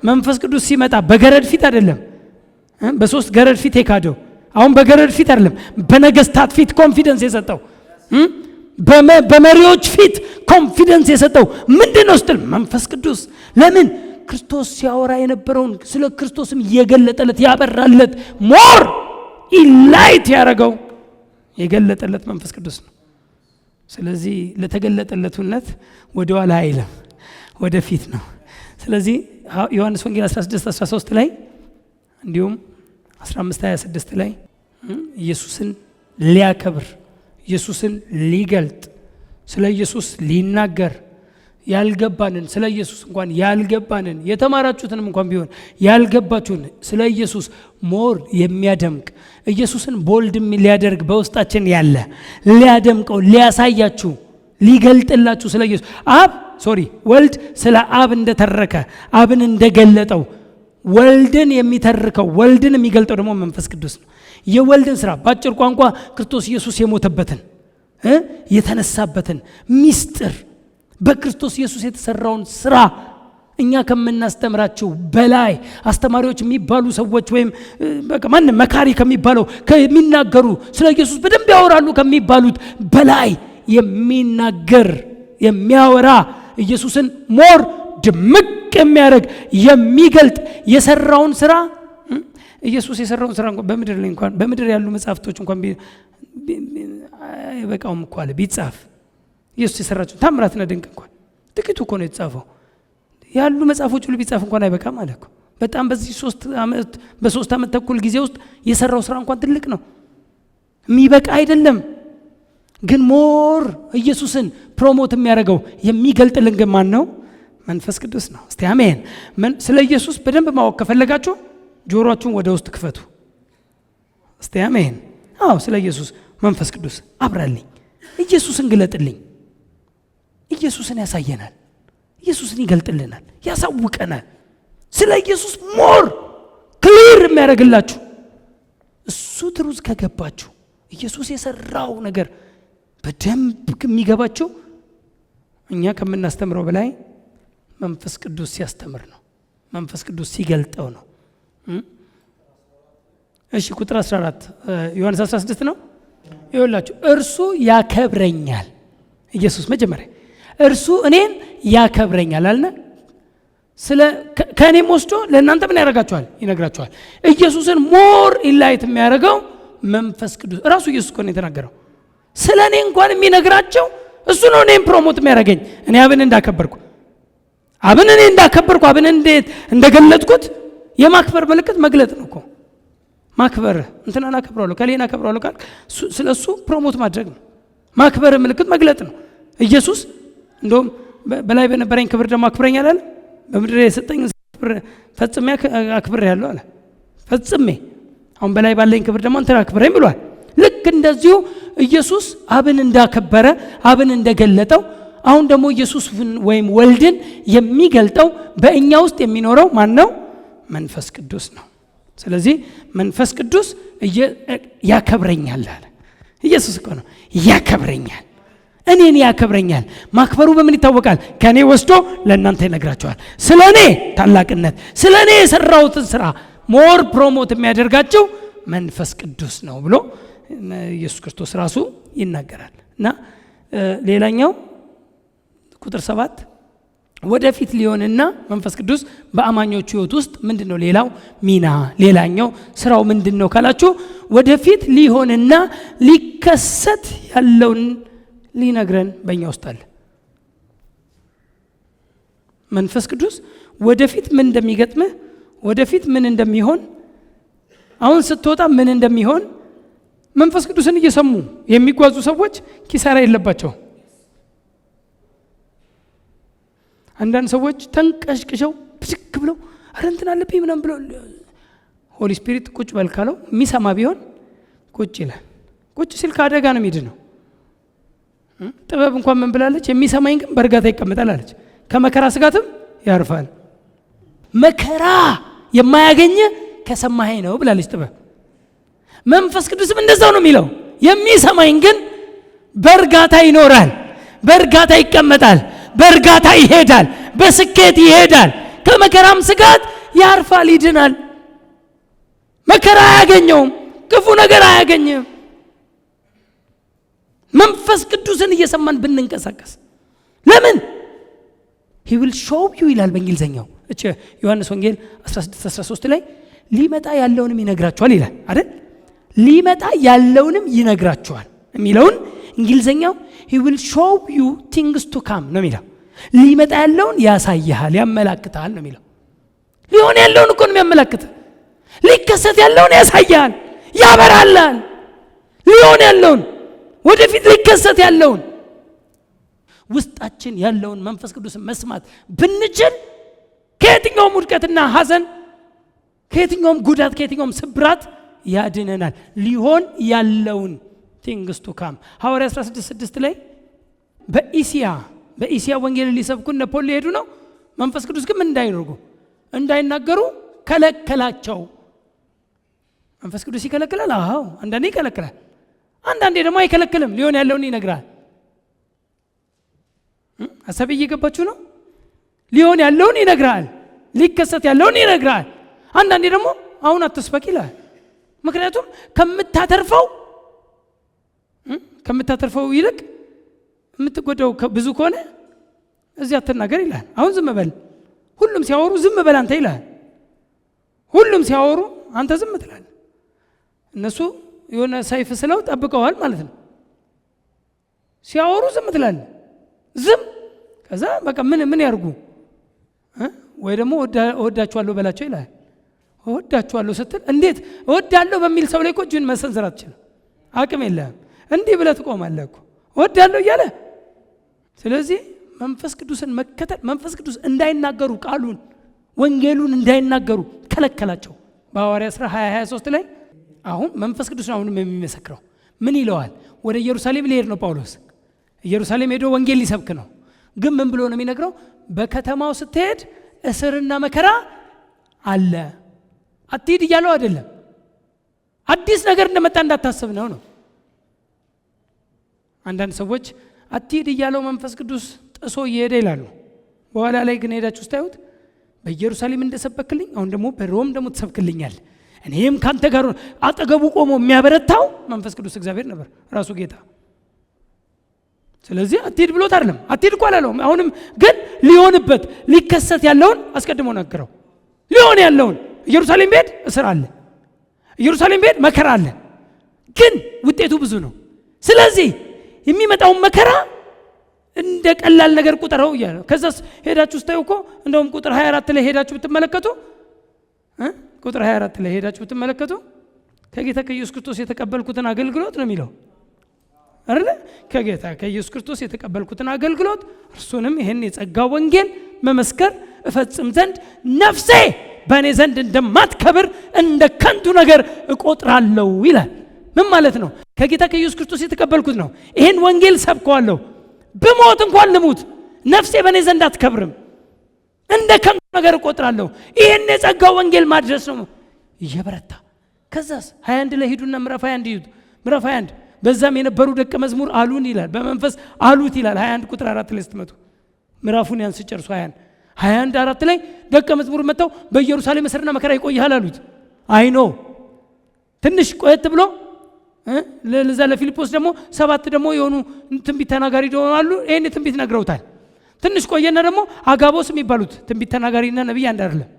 A: መንፈስ ቅዱስ ሲመጣ በገረድ ፊት አይደለም፣ በሶስት ገረድ ፊት የካደው አሁን በገረድ ፊት አይደለም፣ በነገስታት ፊት ኮንፊደንስ የሰጠው በመሪዎች ፊት ኮንፊደንስ የሰጠው ምንድነው ስትል መንፈስ ቅዱስ። ለምን? ክርስቶስ ሲያወራ የነበረውን ስለ ክርስቶስም እየገለጠለት ያበራለት ሞር ኢላይት ያደረገው የገለጠለት መንፈስ ቅዱስ ነው። ስለዚህ ለተገለጠለቱነት ወደ ኋላ አይልም፣ ወደ ፊት ነው። ስለዚህ ዮሐንስ ወንጌል 16:13 ላይ እንዲሁም 15:26 ላይ ኢየሱስን ሊያከብር ኢየሱስን ሊገልጥ ስለ ኢየሱስ ሊናገር ያልገባንን ስለ ኢየሱስ እንኳን ያልገባንን የተማራችሁትንም እንኳን ቢሆን ያልገባችሁን ስለ ኢየሱስ ሞር የሚያደምቅ ኢየሱስን ቦልድም ሊያደርግ በውስጣችን ያለ ሊያደምቀው ሊያሳያችሁ ሊገልጥላችሁ ስለ ኢየሱስ ወልድ ስለ አብ እንደተረከ አብን እንደገለጠው ወልድን የሚተርከው ወልድን የሚገልጠው ደግሞ መንፈስ ቅዱስ ነው። የወልድን ስራ ባጭር ቋንቋ ክርስቶስ ኢየሱስ የሞተበትን የተነሳበትን ሚስጥር በክርስቶስ ኢየሱስ የተሰራውን ስራ እኛ ከምናስተምራቸው በላይ አስተማሪዎች የሚባሉ ሰዎች ወይም በቃ ማን መካሪ ከሚባለው ከሚናገሩ ስለ ኢየሱስ በደንብ ያወራሉ ከሚባሉት በላይ የሚናገር የሚያወራ ኢየሱስን ሞር ድምቅ የሚያደርግ የሚገልጥ የሰራውን ስራ ኢየሱስ የሰራውን ስራ በምድር ላይ እንኳን በምድር ያሉ መጻፍቶች እንኳን በቃውም እኮ አለ ቢጻፍ ኢየሱስ የሰራቸው ታምራትና ድንቅ እንኳን ጥቂቱ እኮ ነው የተጻፈው። ያሉ መጻፎች ሁሉ ቢጻፍ እንኳን አይበቃም አለ እኮ። በጣም በዚህ 3 ዓመት ተኩል ጊዜ ውስጥ የሰራው ስራ እንኳን ትልቅ ነው፣ የሚበቃ አይደለም። ግን ሞር ኢየሱስን ፕሮሞት የሚያደርገው የሚገልጥልን ግን ማን ነው? መንፈስ ቅዱስ ነው። እስቲ አሜን። ስለ ኢየሱስ በደንብ ማወቅ ከፈለጋችሁ ጆሮአችሁን ወደ ውስጥ ክፈቱ። እስቲ አሜን። ስለ ኢየሱስ መንፈስ ቅዱስ አብራልኝ፣ ኢየሱስን ግለጥልኝ። ኢየሱስን ያሳየናል፣ ኢየሱስን ይገልጥልናል፣ ያሳውቀናል። ስለ ኢየሱስ ሞር ክሊር የሚያደርግላችሁ እሱ ትሩዝ ከገባችሁ ኢየሱስ የሰራው ነገር በደንብ የሚገባችሁ እኛ ከምናስተምረው በላይ መንፈስ ቅዱስ ሲያስተምር ነው፣ መንፈስ ቅዱስ ሲገልጠው ነው። እሺ ቁጥር 14 ዮሐንስ 16 ነው። ይኸውላችሁ እርሱ ያከብረኛል። ኢየሱስ መጀመሪያ እርሱ እኔን ያከብረኛል አለና ከእኔም ወስዶ ለእናንተ ምን ያደርጋችኋል? ይነግራችኋል። ኢየሱስን ሞር ኢላይት የሚያደርገው መንፈስ ቅዱስ ራሱ ኢየሱስ እኮ ነው የተናገረው። ስለ እኔ እንኳን የሚነግራቸው እሱ ነው። እኔም ፕሮሞት የሚያደርገኝ እኔ አብን እንዳከበርኩ አብን እንዴት እንደገለጥኩት የማክበር ምልክት መግለጥ ነው እኮ። ማክበር እንትናን አከብራለሁ ከሌና አከብራለሁ ካል ስለሱ ፕሮሞት ማድረግ ነው። ማክበር ምልክት መግለጥ ነው። ኢየሱስ እንደውም በላይ በነበረኝ ክብር ደግሞ አክብረኛል አለ። በምድር የሰጠኝ ክብር ፈጽሜ አክብሬያለሁ አለ። ፈጽሜ አሁን በላይ ባለኝ ክብር ደግሞ እንትን አክብረኝ ብሏል። ልክ እንደዚሁ ኢየሱስ አብን እንዳከበረ አብን እንደገለጠው አሁን ደግሞ ኢየሱስ ወይም ወልድን የሚገልጠው በእኛ ውስጥ የሚኖረው ማን ነው? መንፈስ ቅዱስ ነው። ስለዚህ መንፈስ ቅዱስ ያከብረኛል አለ። ኢየሱስ እኮ ነው ያከብረኛል። እኔን ያከብረኛል። ማክበሩ በምን ይታወቃል? ከኔ ወስዶ ለእናንተ ይነግራቸዋል። ስለ እኔ ታላቅነት፣ ስለ እኔ የሰራሁትን ስራ ሞር ፕሮሞት የሚያደርጋቸው መንፈስ ቅዱስ ነው ብሎ ኢየሱስ ክርስቶስ ራሱ ይናገራል። እና ሌላኛው ቁጥር 7 ወደፊት ሊሆንና መንፈስ ቅዱስ በአማኞቹ ህይወት ውስጥ ምንድነው ሌላው ሚና፣ ሌላኛው ስራው ምንድነው ካላችሁ ወደፊት ሊሆንና ሊከሰት ያለውን ሊነግረን በእኛ ውስጥ አለ። መንፈስ ቅዱስ ወደፊት ምን እንደሚገጥምህ፣ ወደፊት ምን እንደሚሆን፣ አሁን ስትወጣ ምን እንደሚሆን መንፈስ ቅዱስን እየሰሙ የሚጓዙ ሰዎች ኪሳራ የለባቸው። አንዳንድ ሰዎች ተንቀሽቅሸው ብድግ ብለው አረ እንትን አለብኝ ምናምን ብለው ሆሊ ስፒሪት ቁጭ በል ካለው የሚሰማ ቢሆን ቁጭ ይላል። ቁጭ ሲል ከአደጋ ነው የሚድነው። ጥበብ እንኳን ምን ብላለች? የሚሰማኝ ግን በእርጋታ ይቀመጣል አለች። ከመከራ ስጋትም ያርፋል። መከራ የማያገኘ ከሰማኸኝ ነው ብላለች ጥበብ። መንፈስ ቅዱስም እንደዛው ነው የሚለው። የሚሰማኝ ግን በእርጋታ ይኖራል፣ በእርጋታ ይቀመጣል፣ በእርጋታ ይሄዳል፣ በስኬት ይሄዳል፣ ከመከራም ስጋት ያርፋል፣ ይድናል። መከራ አያገኘውም፣ ክፉ ነገር አያገኝም። መንፈስ ቅዱስን እየሰማን ብንንቀሳቀስ ለምን he will show you ይላል በእንግሊዘኛው። ዮሐንስ ወንጌል 16:13 ላይ ሊመጣ ያለውንም ይነግራቸዋል ይላል አይደል? ሊመጣ ያለውንም ይነግራቸዋል የሚለውን እንግሊዘኛው he will show you things to come ነው የሚለው። ሊመጣ ያለውን ያሳያል፣ ያመላክታል ነው የሚለው። ሊሆን ያለውን እኮ ነው የሚያመላክተው። ሊከሰት ያለውን ያሳያል፣ ያበራላል። ሊሆን ያለውን ወደፊት ሊከሰት ያለውን ውስጣችን ያለውን መንፈስ ቅዱስን መስማት ብንችል ከየትኛውም ውድቀትና ሐዘን፣ ከየትኛውም ጉዳት፣ ከየትኛውም ስብራት ያድነናል። ሊሆን ያለውን things to come ሐዋርያ 16:6 ላይ በኢሲያ ወንጌል ሊሰብኩ እነ ፖል ሊሄዱ ነው። መንፈስ ቅዱስ ግን እንዳይደርጉ እንዳይናገሩ ከለከላቸው። መንፈስ ቅዱስ ይከለክላል? አዎ አንዳንዴ ይከለክላል፣ አንዳንዴ ደግሞ አይከለክልም። ሊሆን ያለውን ይነግራል። ሐሳብ እየገባችሁ ነው? ሊሆን ያለውን ይነግራል፣ ሊከሰት ያለውን ይነግራል። አንዳንዴ ደግሞ አሁን አትስበክ ይላል። ምክንያቱም ከምታተርፈው ይልቅ የምትጎዳው ብዙ ከሆነ እዚህ አትናገር ይላል። አሁን ዝም በል፣ ሁሉም ሲያወሩ ዝም በል አንተ ይላል። ሁሉም ሲያወሩ አንተ ዝም ትላለህ። እነሱ የሆነ ሰይፍ ስለው ጠብቀዋል ማለት ነው። ሲያወሩ ዝም ትላለህ። ዝም ከዛ በቃ ምን ያርጉ? ወይ ደግሞ እወዳችኋለሁ በላቸው ይላል። እወዳችኋለሁ ስትል እንዴት እወዳለሁ በሚል ሰው ላይ እኮ እጅን መሰንዘር አትችልም። አቅም የለህም። እንዲህ ብለህ ትቆማለህ እኮ እወዳለሁ እያለ። ስለዚህ መንፈስ ቅዱስን መከተል፣ መንፈስ ቅዱስ እንዳይናገሩ ቃሉን ወንጌሉን እንዳይናገሩ ከለከላቸው። በሐዋርያ ሥራ 20:23 ላይ አሁን መንፈስ ቅዱስ አሁንም የሚመሰክረው ምን ይለዋል? ወደ ኢየሩሳሌም ሊሄድ ነው ጳውሎስ። ኢየሩሳሌም ሄዶ ወንጌል ሊሰብክ ነው። ግን ምን ብሎ ነው የሚነግረው? በከተማው ስትሄድ እስርና መከራ አለ። አትሂድ እያለው አይደለም፣ አዲስ ነገር እንደመጣ እንዳታስብ ነው። አንዳንድ ሰዎች አትሂድ እያለው መንፈስ ቅዱስ ጥሶ እየሄደ ይላሉ። በኋላ ላይ ግን ሄዳችሁ ስታዩት በኢየሩሳሌም እንደሰበክልኝ አሁን ደግሞ በሮም ደግሞ ትሰብክልኛል፣ እኔም ካንተ ጋር አጠገቡ ቆሞ የሚያበረታው መንፈስ ቅዱስ እግዚአብሔር ነበር፣ ራሱ ጌታ። ስለዚህ አትሂድ ብሎት አይደለም፣ አትሂድ እኮ አላለውም። አሁንም ግን ሊሆንበት ሊከሰት ያለውን አስቀድሞ ነገረው። ሊሆን ያለውን ኢየሩሳሌም ቤት እስር አለ፣ ኢየሩሳሌም ቤት መከራ አለ፣ ግን ውጤቱ ብዙ ነው። ስለዚህ የሚመጣውን መከራ እንደ ቀላል ነገር ቁጠረው እያለ ከዛስ ሄዳችሁ ስታዩ እኮ እንደውም ቁጥር 24 ላይ ሄዳችሁ ብትመለከቱ ከጌታ ከኢየሱስ ክርስቶስ የተቀበልኩትን አገልግሎት ነው የሚለው አይደል? ከጌታ ከኢየሱስ ክርስቶስ የተቀበልኩትን አገልግሎት እርሱንም ይሄን የጸጋ ወንጌል መመስከር እፈጽም ዘንድ ነፍሴ በእኔ ዘንድ እንደማትከብር እንደ ከንቱ ነገር እቆጥራለሁ ይላል። ምን ማለት ነው? ከጌታ ከኢየሱስ ክርስቶስ የተቀበልኩት ነው። ይሄን ወንጌል ሰብከዋለሁ። ብሞት እንኳን ልሙት ነፍሴ በእኔ ዘንድ አትከብርም፣ እንደ ከንቱ ነገር እቆጥራለሁ። ይሄን የጸጋ ወንጌል ማድረስ ነው እየበረታ። ከዛስ 21 ላይ ሂዱና ምዕራፍ 21 ይዩት። ምዕራፍ 21 በዛም የነበሩ ደቀ መዝሙር አሉን ይላል። በመንፈስ አሉት ይላል 21 ቁጥር 4 ላይ ስትመጡ ምዕራፉን ያንስ ጨርሶ 21 4 ላይ ደቀ መዝሙር መጥተው በኢየሩሳሌም እስርና መከራ ይቆያል አሉት። አይኖ ትንሽ ቆየት ብሎ ለዛ ለፊልጶስ ደግሞ 7 ደግሞ የሆኑ ትንቢት ተናጋሪ አሉ። ይሄን ትንቢት ነግረውታል። ትንሽ ቆየና ደግሞ አጋቦስ የሚባሉት ትንቢት ተናጋሪና ነብይ አንድ አይደለም።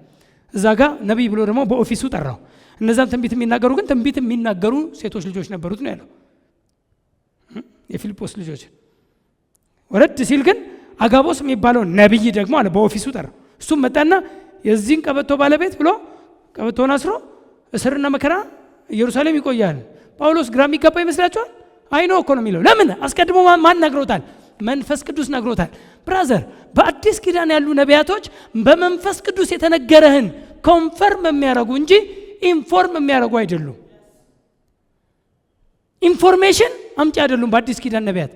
A: እዛ ጋር ነብይ ብሎ ደግሞ በኦፊሱ ጠራው። እነዛም ትንቢት የሚናገሩ ግን ትንቢት የሚናገሩ ሴቶች ልጆች ነበሩት ነው ያለው የፊልጶስ ልጆች። ወረድ ሲል ግን አጋቦስ የሚባለው ነብይ ደግሞ አለ በኦፊሱ ጠራው። እሱም መጣና የዚህን ቀበቶ ባለቤት ብሎ ቀበቶን አስሮ እስርና መከራ ኢየሩሳሌም ይቆያል። ጳውሎስ ግራ የሚገባ ይመስላችኋል? አይኖ እኮ ነው የሚለው። ለምን አስቀድሞ ማን ነግሮታል? መንፈስ ቅዱስ ነግሮታል። ብራዘር በአዲስ ኪዳን ያሉ ነቢያቶች በመንፈስ ቅዱስ የተነገረህን ኮንፈርም የሚያደርጉ እንጂ ኢንፎርም የሚያደርጉ አይደሉም። ኢንፎርሜሽን አምጪ አይደሉም። በአዲስ ኪዳን ነቢያት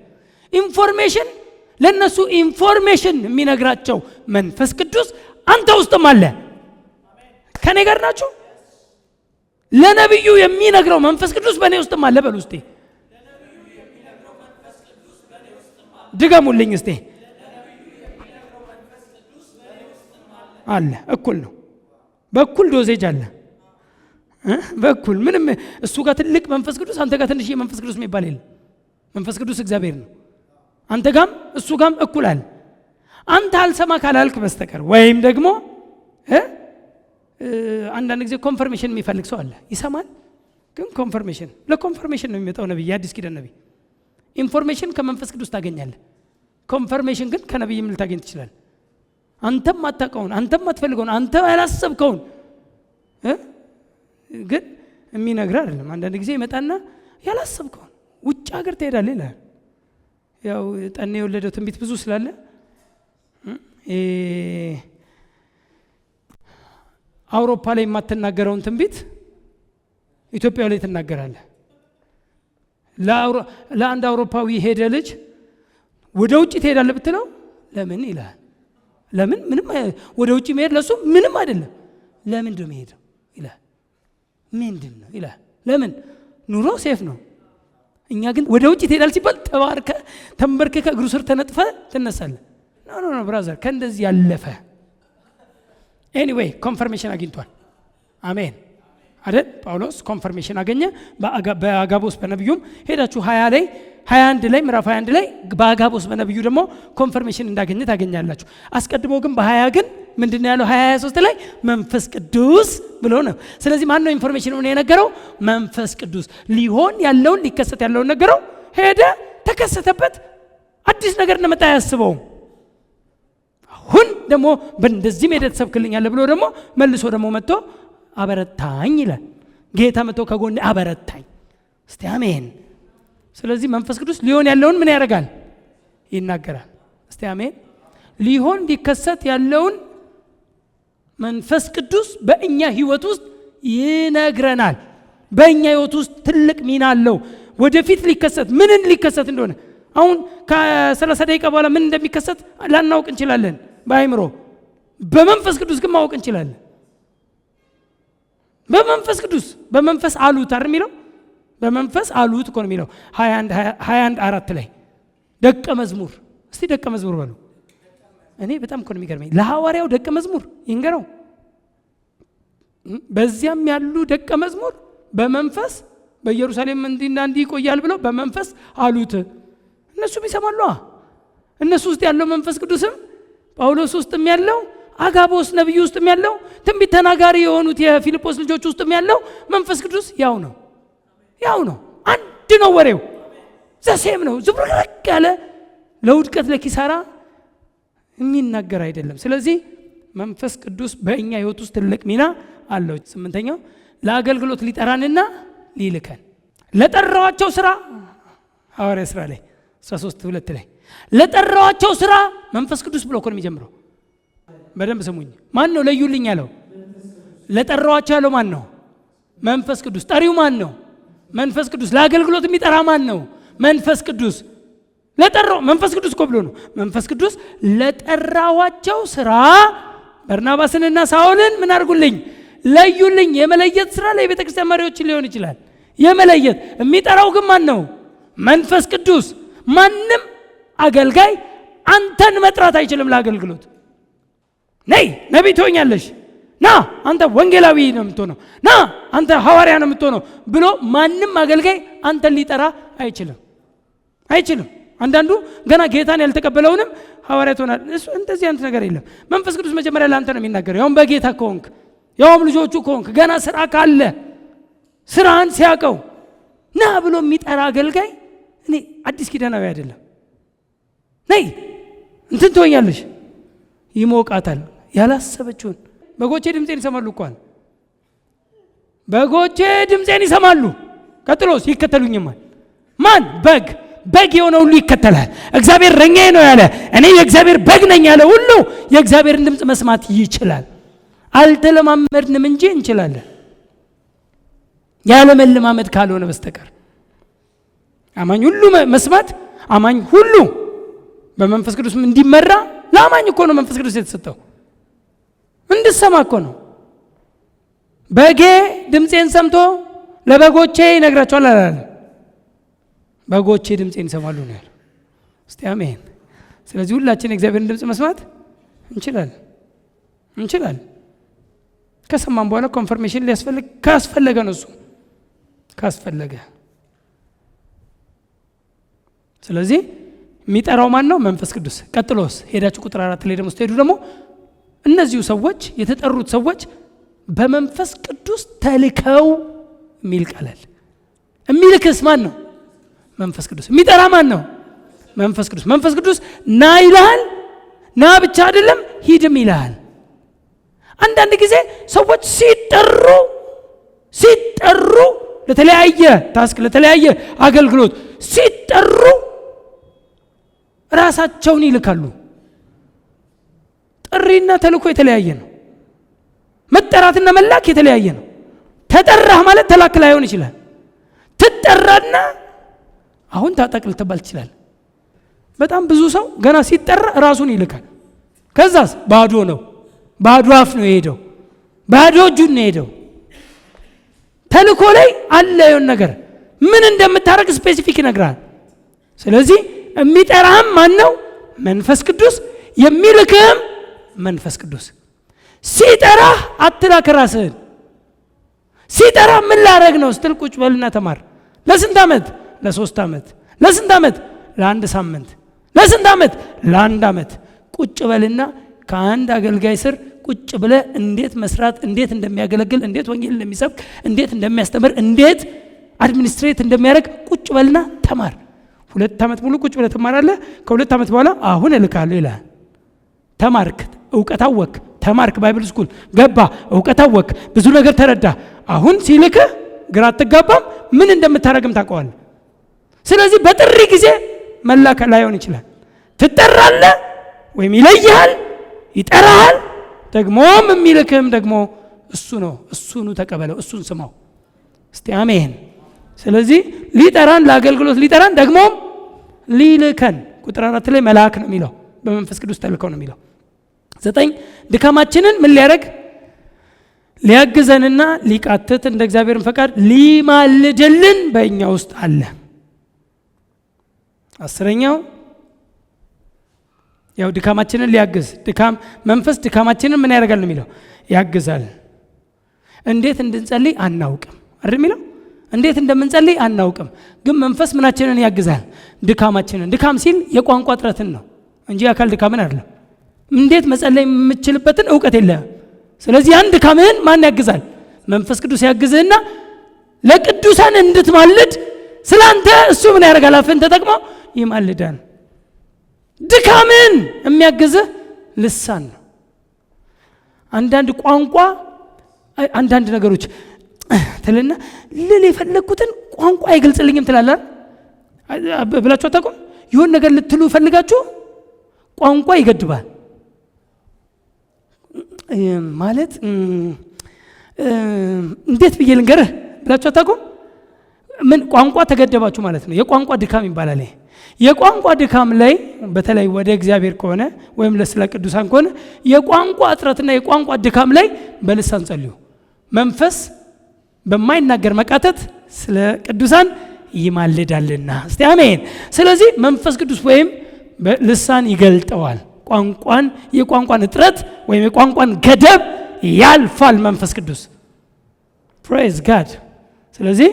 A: ኢንፎርሜሽን ለነሱ ኢንፎርሜሽን የሚነግራቸው መንፈስ ቅዱስ አንተ ውስጥም አለ። ከኔ ጋር ናችሁ? ለነብዩ የሚነግረው መንፈስ ቅዱስ በእኔ ውስጥም አለ። በሉ እስቲ ድገሙልኝ እስቲ። አለ። እኩል ነው። በኩል ዶዜጅ አለ። በኩል ምንም እሱ ጋር ትልቅ መንፈስ ቅዱስ አንተ ጋር ትንሽ መንፈስ ቅዱስ የሚባል የለም። መንፈስ ቅዱስ እግዚአብሔር ነው። አንተ ጋም እሱ ጋም እኩል አለ። አንተ አልሰማ ካላልክ በስተቀር ወይም ደግሞ አንዳንድ ጊዜ ኮንፈርሜሽን የሚፈልግ ሰው አለ። ይሰማል ግን ኮንፈርሜሽን ለኮንፈርሜሽን ነው የሚመጣው ነብይ፣ አዲስ ኪዳን ነብይ። ኢንፎርሜሽን ከመንፈስ ቅዱስ ታገኛለህ። ኮንፈርሜሽን ግን ከነብይም ልታገኝ ትችላለህ። አንተም አታውቀውን፣ አንተም አትፈልገውን፣ አንተ ያላሰብከውን ግን የሚነግር አይደለም። አንዳንድ ጊዜ ይመጣና ያላሰብከውን ውጭ ሀገር ትሄዳለህ ይላል። ያው ጠኔ የወለደው ትንቢት ብዙ ስላለ አውሮፓ ላይ የማትናገረውን ትንቢት ኢትዮጵያ ላይ ትናገራለህ። ለአንድ አውሮፓዊ ሄደ ልጅ ወደ ውጭ ትሄዳለህ ብትለው ለምን ይላል። ለምን ምንም ወደ ውጭ መሄድ ለሱ ምንም አይደለም። ለምን እንደው መሄደው ይላል። ምንድን ነው ይላል። ለምን ኑሮ ሴፍ ነው። እኛ ግን ወደ ውጭ ትሄዳለህ ሲባል ተባርከ ተንበርከከ እግሩ ስር ተነጥፈ ትነሳለህ። ኖ ብራዘር ከእንደዚህ ያለፈ ኤኒዌይ ኮንፈርሜሽን አግኝቷል። አሜን አይደል? ጳውሎስ ኮንፈርሜሽን አገኘ በአጋቦስ በነብዩም። ሄዳችሁ 21 ላይ ምዕራፍ 21 ላይ በአጋቦስ በነብዩ ደግሞ ኮንፈርሜሽን እንዳገኘ ታገኛላችሁ። አስቀድሞ ግን በ20 ግን ምንድነው ያለው? 23 ላይ መንፈስ ቅዱስ ብሎ ነው። ስለዚህ ማን ነው ኢንፎርሜሽን ሆነ የነገረው? መንፈስ ቅዱስ ሊሆን ያለውን ሊከሰት ያለውን ነገረው። ሄደ፣ ተከሰተበት። አዲስ ነገር እንደመጣ ያስበው። አሁን ደግሞ በእንደዚህ ሜዳ ተሰብክልኛል ብሎ ደግሞ መልሶ ደግሞ መጥቶ አበረታኝ ይላል። ጌታ መጥቶ ከጎን አበረታኝ። እስቲ አሜን። ስለዚህ መንፈስ ቅዱስ ሊሆን ያለውን ምን ያደርጋል? ይናገራል። እስቲ አሜን። ሊሆን ሊከሰት ያለውን መንፈስ ቅዱስ በእኛ ህይወት ውስጥ ይነግረናል። በእኛ ህይወት ውስጥ ትልቅ ሚና አለው። ወደፊት ሊከሰት ምንን ሊከሰት እንደሆነ አሁን ከ30 ደቂቃ በኋላ ምን እንደሚከሰት ላናውቅ እንችላለን በአይምሮ። በመንፈስ ቅዱስ ግን ማወቅ እንችላለን። በመንፈስ ቅዱስ በመንፈስ አሉት አይደል የሚለው? በመንፈስ አሉት እኮ ነው የሚለው 21 4 ላይ ደቀ መዝሙር። እስቲ ደቀ መዝሙር በሉ። እኔ በጣም እኮ ነው የሚገርመኝ። ለሐዋርያው ደቀ መዝሙር ይንገረው። በዚያም ያሉ ደቀ መዝሙር በመንፈስ በኢየሩሳሌም እንዲና እንዲ ይቆያል ብለው በመንፈስ አሉት። እነሱም ይሰማሉ። እነሱ ውስጥ ያለው መንፈስ ቅዱስም ጳውሎስ ውስጥም ያለው አጋቦስ ነብዩ ውስጥም ያለው ትንቢት ተናጋሪ የሆኑት የፊልጶስ ልጆች ውስጥም ያለው መንፈስ ቅዱስ ያው ነው። አንድ ነው። ወሬው ዘሴም ነው። ዝብርቅርቅ ያለ ለውድቀት ለኪሳራ የሚናገር አይደለም። ስለዚህ መንፈስ ቅዱስ በእኛ ህይወት ውስጥ ትልቅ ሚና አለው። 8ኛው ለአገልግሎት ሊጠራንና ሊልከን ለጠራዋቸው ስራ ሐዋርያ ሥራ ላይ 13:2 ላይ ለጠራዋቸው ስራ መንፈስ ቅዱስ ብሎ እኮ ነው የሚጀምረው። በደንብ ስሙኝ። ማን ነው ለዩልኝ ያለው? ለጠራዋቸው ያለው ማን ነው? መንፈስ ቅዱስ። ጠሪው ማን ነው? መንፈስ ቅዱስ። ለአገልግሎት የሚጠራ ማን ነው? መንፈስ ቅዱስ። ለጠራው መንፈስ ቅዱስ እኮ ብሎ ነው። መንፈስ ቅዱስ ለጠራዋቸው ስራ በርናባስንና ሳውልን ምን አድርጉልኝ? ለዩልኝ። የመለየት ስራ ላይ ቤተክርስቲያን መሪዎችን ሊሆን ይችላል። የመለየት የሚጠራው ግን ማን ነው? መንፈስ ቅዱስ። ማንም አገልጋይ አንተን መጥራት አይችልም ለአገልግሎት። ነይ ነቢይ ትሆኛለሽ፣ ና አንተ ወንጌላዊ ነው የምትሆነው፣ ና አንተ ሐዋርያ ነው የምትሆነው ብሎ ማንም አገልጋይ አንተን ሊጠራ አይችልም። አንዳንዱ ገና ጌታን ያልተቀበለውንም ሐዋርያ ትሆናል። እሱ እንደዚህ አይነት ነገር የለም። መንፈስ ቅዱስ መጀመሪያ ለአንተ ነው የሚናገረው። ያውም በጌታ ከሆንክ፣ ያውም ልጆቹ ከሆንክ፣ ገና ስራ ካለ ስራን ሲያቀው ና ብሎ የሚጠራ አገልጋይ እኔ አዲስ ኪዳናዊ አይደለም። ነይ እንትን ትሆኛለሽ፣ ይሞቃታል። ያላሰበችውን በጎቼ ድምፄን ይሰማሉ እንኳን በጎቼ ድምፄን ይሰማሉ፣ ቀጥሎስ ይከተሉኝማል። ማን? በግ የሆነ ሁሉ ይከተላል። እግዚአብሔር እረኛዬ ነው ያለ፣ እኔ የእግዚአብሔር በግ ነኝ ያለ ሁሉ የእግዚአብሔርን ድምፅ መስማት ይችላል። አልተለማመድንም እንጂ እንችላለን፣ ያለ መለማመድ ካልሆነ በስተቀር። አማኝ ሁሉ መስማት፣ አማኝ ሁሉ በመንፈስ ቅዱስ እንዲመራ ለአማኝ እኮ ነው መንፈስ ቅዱስ የተሰጠው፣ እንድሰማ እኮ ነው። በጌ ድምፄን ሰምቶ ለበጎቼ ይነግራቸዋል አላለም። በጎቼ ድምፄን ይሰማሉ ነው ያለው። እስቲ አሜን። ስለዚህ ሁላችን የእግዚአብሔርን ድምፅ መስማት እንችላለን። ከሰማን በኋላ ኮንፈርሜሽን ካስፈለገ ነው እሱ ካስፈለገ። ስለዚህ የሚጠራው ማን ነው? መንፈስ ቅዱስ። ቀጥሎስ ሄዳችሁ ቁጥር 4 ላይ ደግሞ ስትሄዱ ደግሞ እነዚሁ ሰዎች የተጠሩት ሰዎች በመንፈስ ቅዱስ ተልከው የሚል ቃላል። የሚልክስ ማን ነው? መንፈስ ቅዱስ። የሚጠራ ማን ነው? መንፈስ ቅዱስ። መንፈስ ቅዱስ ና ይልሃል። ና ብቻ አይደለም ሂድም ይልሃል። አንዳንድ ጊዜ ሰዎች ሲጠሩ ለተለያየ ታስክ ለተለያየ አገልግሎት ሲጠሩ ራሳቸውን ይልካሉ። ጥሪና ተልኮ የተለያየ ነው። መጠራትና መላክ የተለያየ ነው። ተጠራህ ማለት ተላክ ላይሆን ይችላል። ትጠራና አሁን ታጠቅ ልትባል ይችላል። በጣም ብዙ ሰው ገና ሲጠራ ራሱን ይልካል። ከዛስ ባዶ ነው፣ ባዶ አፍ ነው የሄደው፣ ባዶ እጁን ነው የሄደው። ተልኮ ላይ አለ የሆነ ነገር ምን እንደምታረግ ስፔሲፊክ ይነግራል። ስለዚህ የሚጠራህም ማን ነው? መንፈስ ቅዱስ። የሚልክህም መንፈስ ቅዱስ። ሲጠራህ አትላክ ራስህን። ሲጠራህ ምን ላረግ ነው ስትል ቁጭ በልና ተማር። ለስንት ዓመት? ለ3 ዓመት። ለስንት ዓመት? ለ1 ሳምንት። ለስንት ዓመት? ለ1 ዓመት። ቁጭ በልና ከአንድ አገልጋይ ስር ቁጭ ብለ እንዴት መስራት፣ እንዴት እንደሚያገለግል፣ እንዴት ወንጌል እንደሚሰብክ፣ እንዴት እንደሚያስተምር፣ እንዴት አድሚኒስትሬት እንደሚያደርግ ቁጭ በልና ተማር። 2 ዓመት ሙሉ ቁጭ ብለ ትማራለህ። ከ2 ዓመት በኋላ አሁን እልካለሁ ይላል። ተማርክ፣ እውቀት አወክ፣ ተማርክ፣ ባይብል ስኩል ገባ፣ እውቀት አወክ፣ ብዙ ነገር ተረዳ። አሁን ሲልክህ ግራ አትጋባም፣ ምን እንደምታረግም ታውቀዋለህ። ስለዚህ በጥሪ ጊዜ መላክ ላይሆን ይችላል። ትጠራለህ ወይም ይለይሃል፣ ይጠራሃል። ደግሞም የሚልክህም ደግሞ እሱ ነው። እሱኑ ተቀበለው፣ እሱን ስማው። እስቲ አሜን። ስለዚህ ሊጠራን ለአገልግሎት ሊጠራን ደግሞም ሊልከን ቁጥር 4 ላይ መልአክ ነው የሚለው፣ በመንፈስ ቅዱስ ተልከው ነው የሚለው። 9 ድካማችንን ምን ሊያደርግ ሊያግዘንና ሊቃትት እንደ እግዚአብሔርን ፈቃድ ሊማልድልን በእኛ ውስጥ አለ። 10ኛው ያው ድካማችንን ሊያግዝ መንፈስ ድካማችንን ምን ያደርጋል ነው የሚለው? ያግዛል። እንዴት እንድንጸልይ አናውቅም አይደል የሚለው? እንዴት እንደምንጸልይ አናውቅም፣ ግን መንፈስ ምናችንን ያግዛል? ድካማችንን። ድካም ሲል የቋንቋ ጥረትን ነው እንጂ አካል ድካምን አይደለም። እንዴት መጸለይ የምችልበትን እውቀት የለህም። ስለዚህ ያን ድካምህን ማን ያግዛል? መንፈስ ቅዱስ ያግዝህና ለቅዱሳን እንድትማልድ ስላንተ እሱ ምን ያደርጋል? አፍን ተጠቅሞ ይማልዳል። ድካምን የሚያግዝህ ልሳን ነው። አንዳንድ ቋንቋ አንዳንድ ነገሮች ትልና ልል የፈለግኩትን ቋንቋ አይገልጽልኝም ትላለህ ብላችሁ አታውቁም? ይሁን ነገር ልትሉ ፈልጋችሁ ቋንቋ ይገድባል ማለት እንዴት ብዬ ልንገርህ ብላችሁ አታውቁም? ምን ቋንቋ ተገደባችሁ ማለት ነው። የቋንቋ ድካም ይባላል። የቋንቋ ድካም ላይ በተለይ ወደ እግዚአብሔር ከሆነ ወይም ለስለ ቅዱሳን ከሆነ የቋንቋ እጥረትና የቋንቋ ድካም ላይ በልሳን ጸልዩ። መንፈስ በማይናገር መቃተት ስለ ቅዱሳን ይማልዳልና። እስቲ አሜን። ስለዚህ መንፈስ ቅዱስ ወይም ልሳን ይገልጠዋል። የቋንቋን እጥረት ወይም የቋንቋን ገደብ ያልፋል መንፈስ ቅዱስ። ፕሬዝ ጋድ። ስለዚህ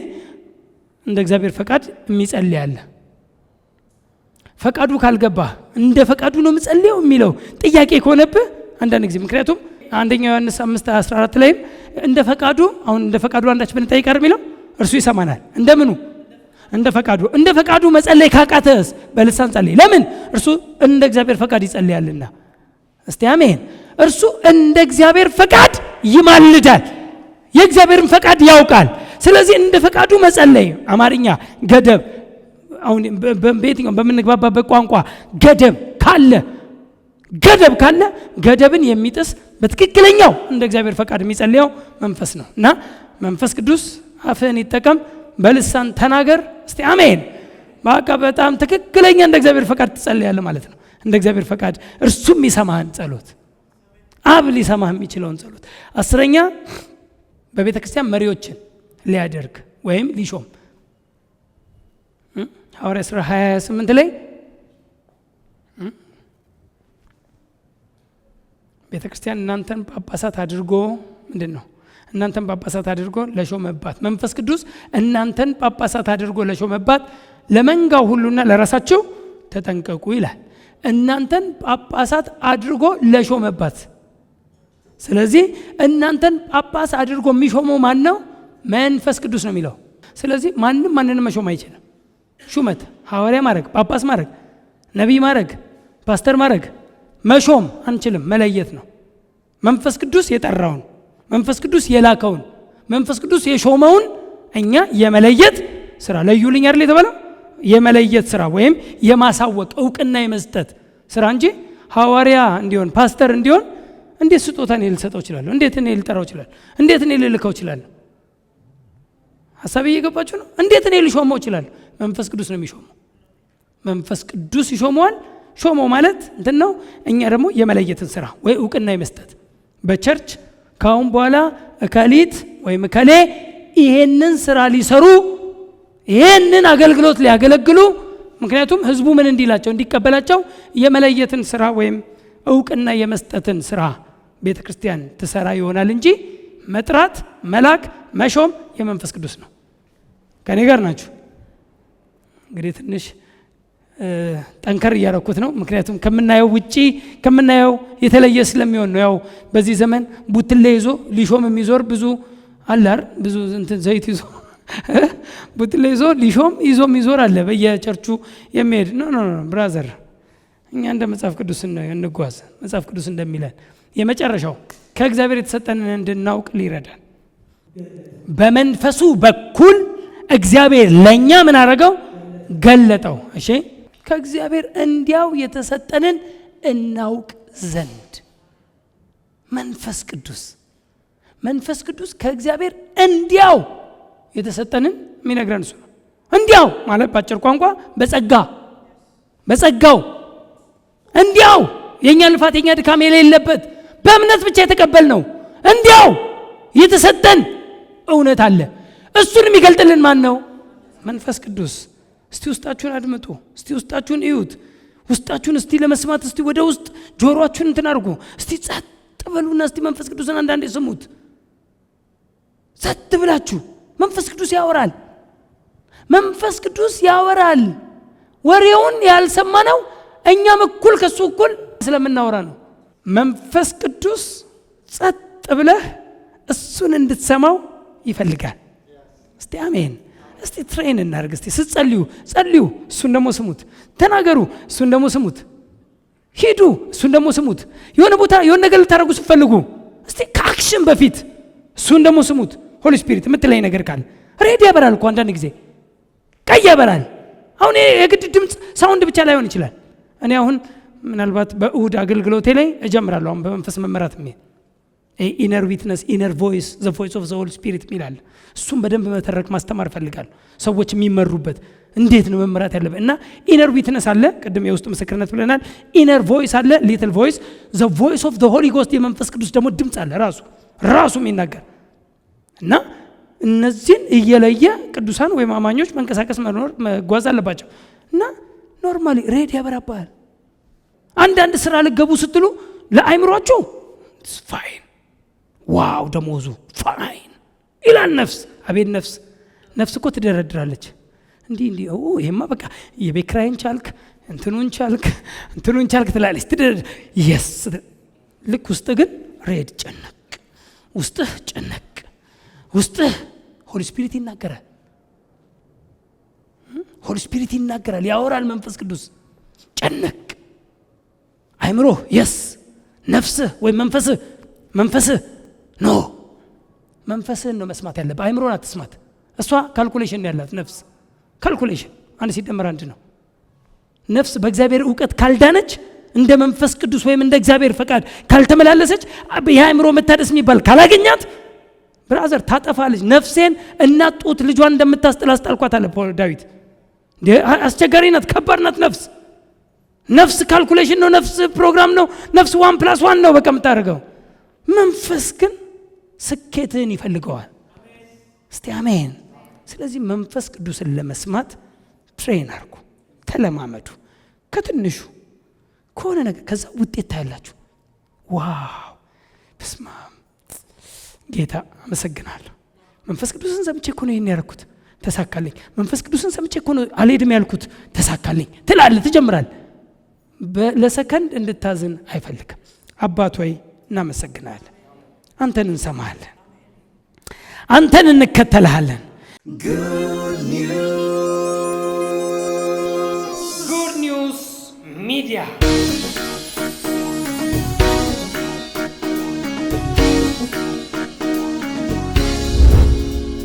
A: እንደ እግዚአብሔር ፈቃድ የሚጸልይ አለ። ፈቃዱ ካልገባ እንደ ፈቃዱ ነው የምጸልየው የሚለው ጥያቄ ከሆነብህ አንዳንድ ጊዜ ምክንያቱም አንደኛ ዮሐንስ 5:14 ላይ እንደ ፈቃዱ አንዳች ብንጠይቅ የሚለው እርሱ ይሰማናል። እንደምኑ እንደ ፈቃዱ መጸለይ ካቃተስ በልሳን ጸልይ። ለምን? እርሱ እንደ እግዚአብሔር ፈቃድ ይጸልያልና። እስቲ አሜን። እርሱ እንደ እግዚአብሔር ፈቃድ ይማልዳል፣ የእግዚአብሔርን ፈቃድ ያውቃል። ስለዚህ እንደ ፈቃዱ መጸለይ አማርኛ ገደብ አሁን በየትኛው በምንግባባበት ቋንቋ ገደብ ካለ ገደብን የሚጥስ በትክክለኛው እንደ እግዚአብሔር ፈቃድ የሚጸልየው መንፈስ ነው። እና መንፈስ ቅዱስ አፍህን ይጠቀም፣ በልሳን ተናገር። እስቲ አሜን። በቃ በጣም ትክክለኛ እንደ እግዚአብሔር ፈቃድ ትጸልያለህ ማለት ነው። እንደ እግዚአብሔር ፈቃድ እርሱም ይሰማህን ጸሎት፣ አብ ሊሰማህ የሚችለውን ጸሎት። 10ኛ በቤተ ክርስቲያን መሪዎችን ሊያደርግ ወይም ሊሾም ሐዋርያት ሥራ 28 ላይ ቤተ ክርስቲያን እናንተን ጳጳሳት አድርጎ እናንተን ጳጳሳት አድርጎ ለሾመባት መንፈስ ቅዱስ እናንተን ጳጳሳት አድርጎ ለሾመባት ለመንጋው ሁሉና ለራሳቸው ተጠንቀቁ ይላል። እናንተን ጳጳሳት አድርጎ ለሾመባት። ስለዚህ እናንተን ጳጳስ አድርጎ የሚሾመው ማን ነው? መንፈስ ቅዱስ ነው የሚለው። ስለዚህ ማንንም መሾም አይችልም። ሹመት ሐዋርያ ማድረግ፣ ጳጳስ ማድረግ፣ ነቢይ ማድረግ፣ ፓስተር ማድረግ መሾም አንችልም፣ መለየት ነው። መንፈስ ቅዱስ የጠራውን፣ መንፈስ ቅዱስ የላከውን፣ መንፈስ ቅዱስ የሾመውን እኛ የመለየት ስራ ለዩልኝ አይደል የተባለው? የመለየት ስራ ወይም የማሳወቅ እውቅና የመስጠት ስራ እንጂ ሐዋርያ እንዲሆን ፓስተር እንዲሆን እንዴት ስጦታ እኔ ልሰጠው እችላለሁ? እንዴት እኔ ልጠራው እችላለሁ? እንዴት እኔ ልልከው እችላለሁ? ሐሳብ እየገባችሁ ነው? እንዴት እኔ ልሾመው እችላለሁ? መንፈስ ቅዱስ ነው የሚሾመው። መንፈስ ቅዱስ ይሾመዋል። ሾመው ማለት እንትን ነው። እኛ ደግሞ የመለየትን ስራ ወይ እውቅና የመስጠት በቸርች ካሁን በኋላ እከሊት ወይም እከሌ ይሄንን ስራ ሊሰሩ ይሄንን አገልግሎት ሊያገለግሉ፣ ምክንያቱም ህዝቡ ምን እንዲላቸው እንዲቀበላቸው የመለየትን ስራ ወይም እውቅና የመስጠትን ስራ ቤተ ክርስቲያን ትሰራ ይሆናል እንጂ መጥራት፣ መላክ፣ መሾም የመንፈስ ቅዱስ ነው። ከኔ ጋር ናችሁ? እንግዲህ ትንሽ ጠንከር እያረኩት ነው። ምክንያቱም ከምናየው የተለየ ስለሚሆን ነው። ያው በዚህ ዘመን ቡትሌ ይዞ ሊሾም የሚዞር ብዙ አላር ብዙ እንትን ዘይት ይዞ ቡትሌ ይዞ ሊሾም ይዞ የሚዞር አለ በየቸርቹ የሚሄድ ኖ ብራዘር፣ እኛ እንደ መጽሐፍ ቅዱስ እንጓዝ። መጽሐፍ ቅዱስ እንደሚለን የመጨረሻው ከእግዚአብሔር የተሰጠንን እንድናውቅ ሊረዳን በመንፈሱ በኩል እግዚአብሔር ለኛ ምን አደረገው? ገለጠው። እሺ ከእግዚአብሔር እንዲያው የተሰጠንን እናውቅ ዘንድ መንፈስ ቅዱስ ከእግዚአብሔር እንዲያው የተሰጠንን የሚነግረን እሱ ነው። እንዲያው ማለት ባጭር ቋንቋ በጸጋው እንዲያው የኛ ልፋት የኛ ድካም የሌለበት በእምነት ብቻ የተቀበልነው እንዲያው የተሰጠን እውነት አለ። እሱን የሚገልጥልን ማን ነው? መንፈስ ቅዱስ። እስቲ ውስጣችሁን አድምጡ፣ እስቲ ውስጣችሁን እዩት፣ ውስጣችሁን እስቲ ለመስማት እስቲ ወደ ውስጥ ጆሮአችሁን እንትን አድርጉ። እስቲ ጸጥ በሉና እስቲ መንፈስ ቅዱስን አንዳንዴ ስሙት። ጸጥ ብላችሁ መንፈስ ቅዱስ ያወራል። መንፈስ ቅዱስ ያወራል። ወሬውን ያልሰማነው እኛም እኩል ከሱ እኩል ስለምናወራ ነው። መንፈስ ቅዱስ ጸጥ ብለህ እሱን እንድትሰማው ይፈልጋል። እስቲ አሜን። እስቲ ትሬን እናድርግ። እስቲ ጸልዩ፣ እሱን ደግሞ ስሙት። ተናገሩ፣ እሱን ደግሞ ስሙት። ሂዱ፣ እሱን ደግሞ ስሙት። የሆነ ቦታ የሆነ ነገር ልታደርጉ ስትፈልጉ እስቲ ከአክሽን በፊት እሱን ደግሞ ስሙት። ሆሊ ስፒሪት የምትለኝ ነገር ካለ ሬድ ያበራል እኮ አንዳንድ ጊዜ ቀይ ያበራል። አሁን የግድ ድምፅ ሳውንድ ብቻ ላይሆን ይችላል። እኔ አሁን ምናልባት በእሁድ አገልግሎቴ ላይ እጀምራለሁ አሁን በመንፈስ መመራት ኢነር ዊትነስ ኢነር ቮይስ ዘ ቮይስ ኦፍ ዘ ሆሊ ስፒሪት ሚላል። እሱም በደንብ መተረክ ማስተማር ፈልጋለሁ። ሰዎች የሚመሩበት እንዴት ነው መመራት ያለበት እና ኢነር ዊትነስ አለ። ቅድም የውስጥ ምስክርነት ብለናል። ኢነር ቮይስ አለ፣ ሊትል ቮይስ። ዘ ቮይስ ኦፍ ዘ ሆሊ ጎስት የመንፈስ ቅዱስ ደግሞ ድምፅ አለ ራሱ የሚናገር እና እነዚህን እየለየ ቅዱሳን ወይም አማኞች መንቀሳቀስ መኖር መጓዝ አለባቸው። እና ኖርማሊ ሬድ ያበራባል። አንዳንድ ስራ ልገቡ ስትሉ ለአይምሯችሁ ፋይን ዋው ደሞዙ ፋይን ይላል ነፍስ። አቤት ነፍስ እኮ ትደረድራለች። እንዲህ ይሄማ በቃ የቤት ኪራይን ቻልክ እንትኑን ቻልክ ትላለች። ትደረድር የስ ልክ ውስጥ ግን ሬድ ጨነቅ፣ ውስጥህ ጨነቅ፣ ውስጥህ ሆሊ ስፒሪት ይናገራል። ሆሊ ስፒሪት ይናገራል፣ ያወራል መንፈስ ቅዱስ። ጨነቅ አይምሮ የስ ነፍስህ ወይ መንፈስህ ኖ መንፈስህን ነው መስማት ያለብህ። አይምሮን አትስማት። እሷ ካልኩሌሽን ያላት ነፍስ ካልኩሌሽን 1 ሲደመር 1 ነው። ነፍስ በእግዚአብሔር ዕውቀት ካልዳነች እንደ መንፈስ ቅዱስ ወይም እንደ እግዚአብሔር ፈቃድ ካልተመላለሰች የአይምሮ መታደስ የሚባል ካላገኛት ብራዘር ታጠፋለች። ነፍሴን እናት ጡት ልጇን እንደምታስጥል አስጣልኳት አለ ዳዊት። አስቸጋሪ ናት፣ ከባድ ናት ነፍስ ካልኩሌሽን ነው፣ ነፍስ ፕሮግራም ነው፣ ነፍስ 1+1 ነው በቃ የምታደርገው። መንፈስ ግን ስኬትን ይፈልገዋል። እስቲ አሜን። ስለዚህ መንፈስ ቅዱስን ለመስማት ትሬን አድርጉ፣ ተለማመዱ። ከትንሹ ከሆነ ነገር ከዛ ውጤት ታያላችሁ። ዋው በስመ አብ ጌታ አመሰግናለሁ። መንፈስ ቅዱስን ሰምቼ እኮ ነው ይሄን ያልኩት ተሳካልኝ። መንፈስ ቅዱስን ሰምቼ እኮ ነው አልሄድም ያልኩት ተሳካልኝ ትላለህ፣ ትጀምራለህ። ለሰከንድ እንድታዝን አይፈልግም። አባት ሆይ እናመሰግናለን፣ አንተን እንሰማለን፣ አንተን እንከተልሃለን። Good news.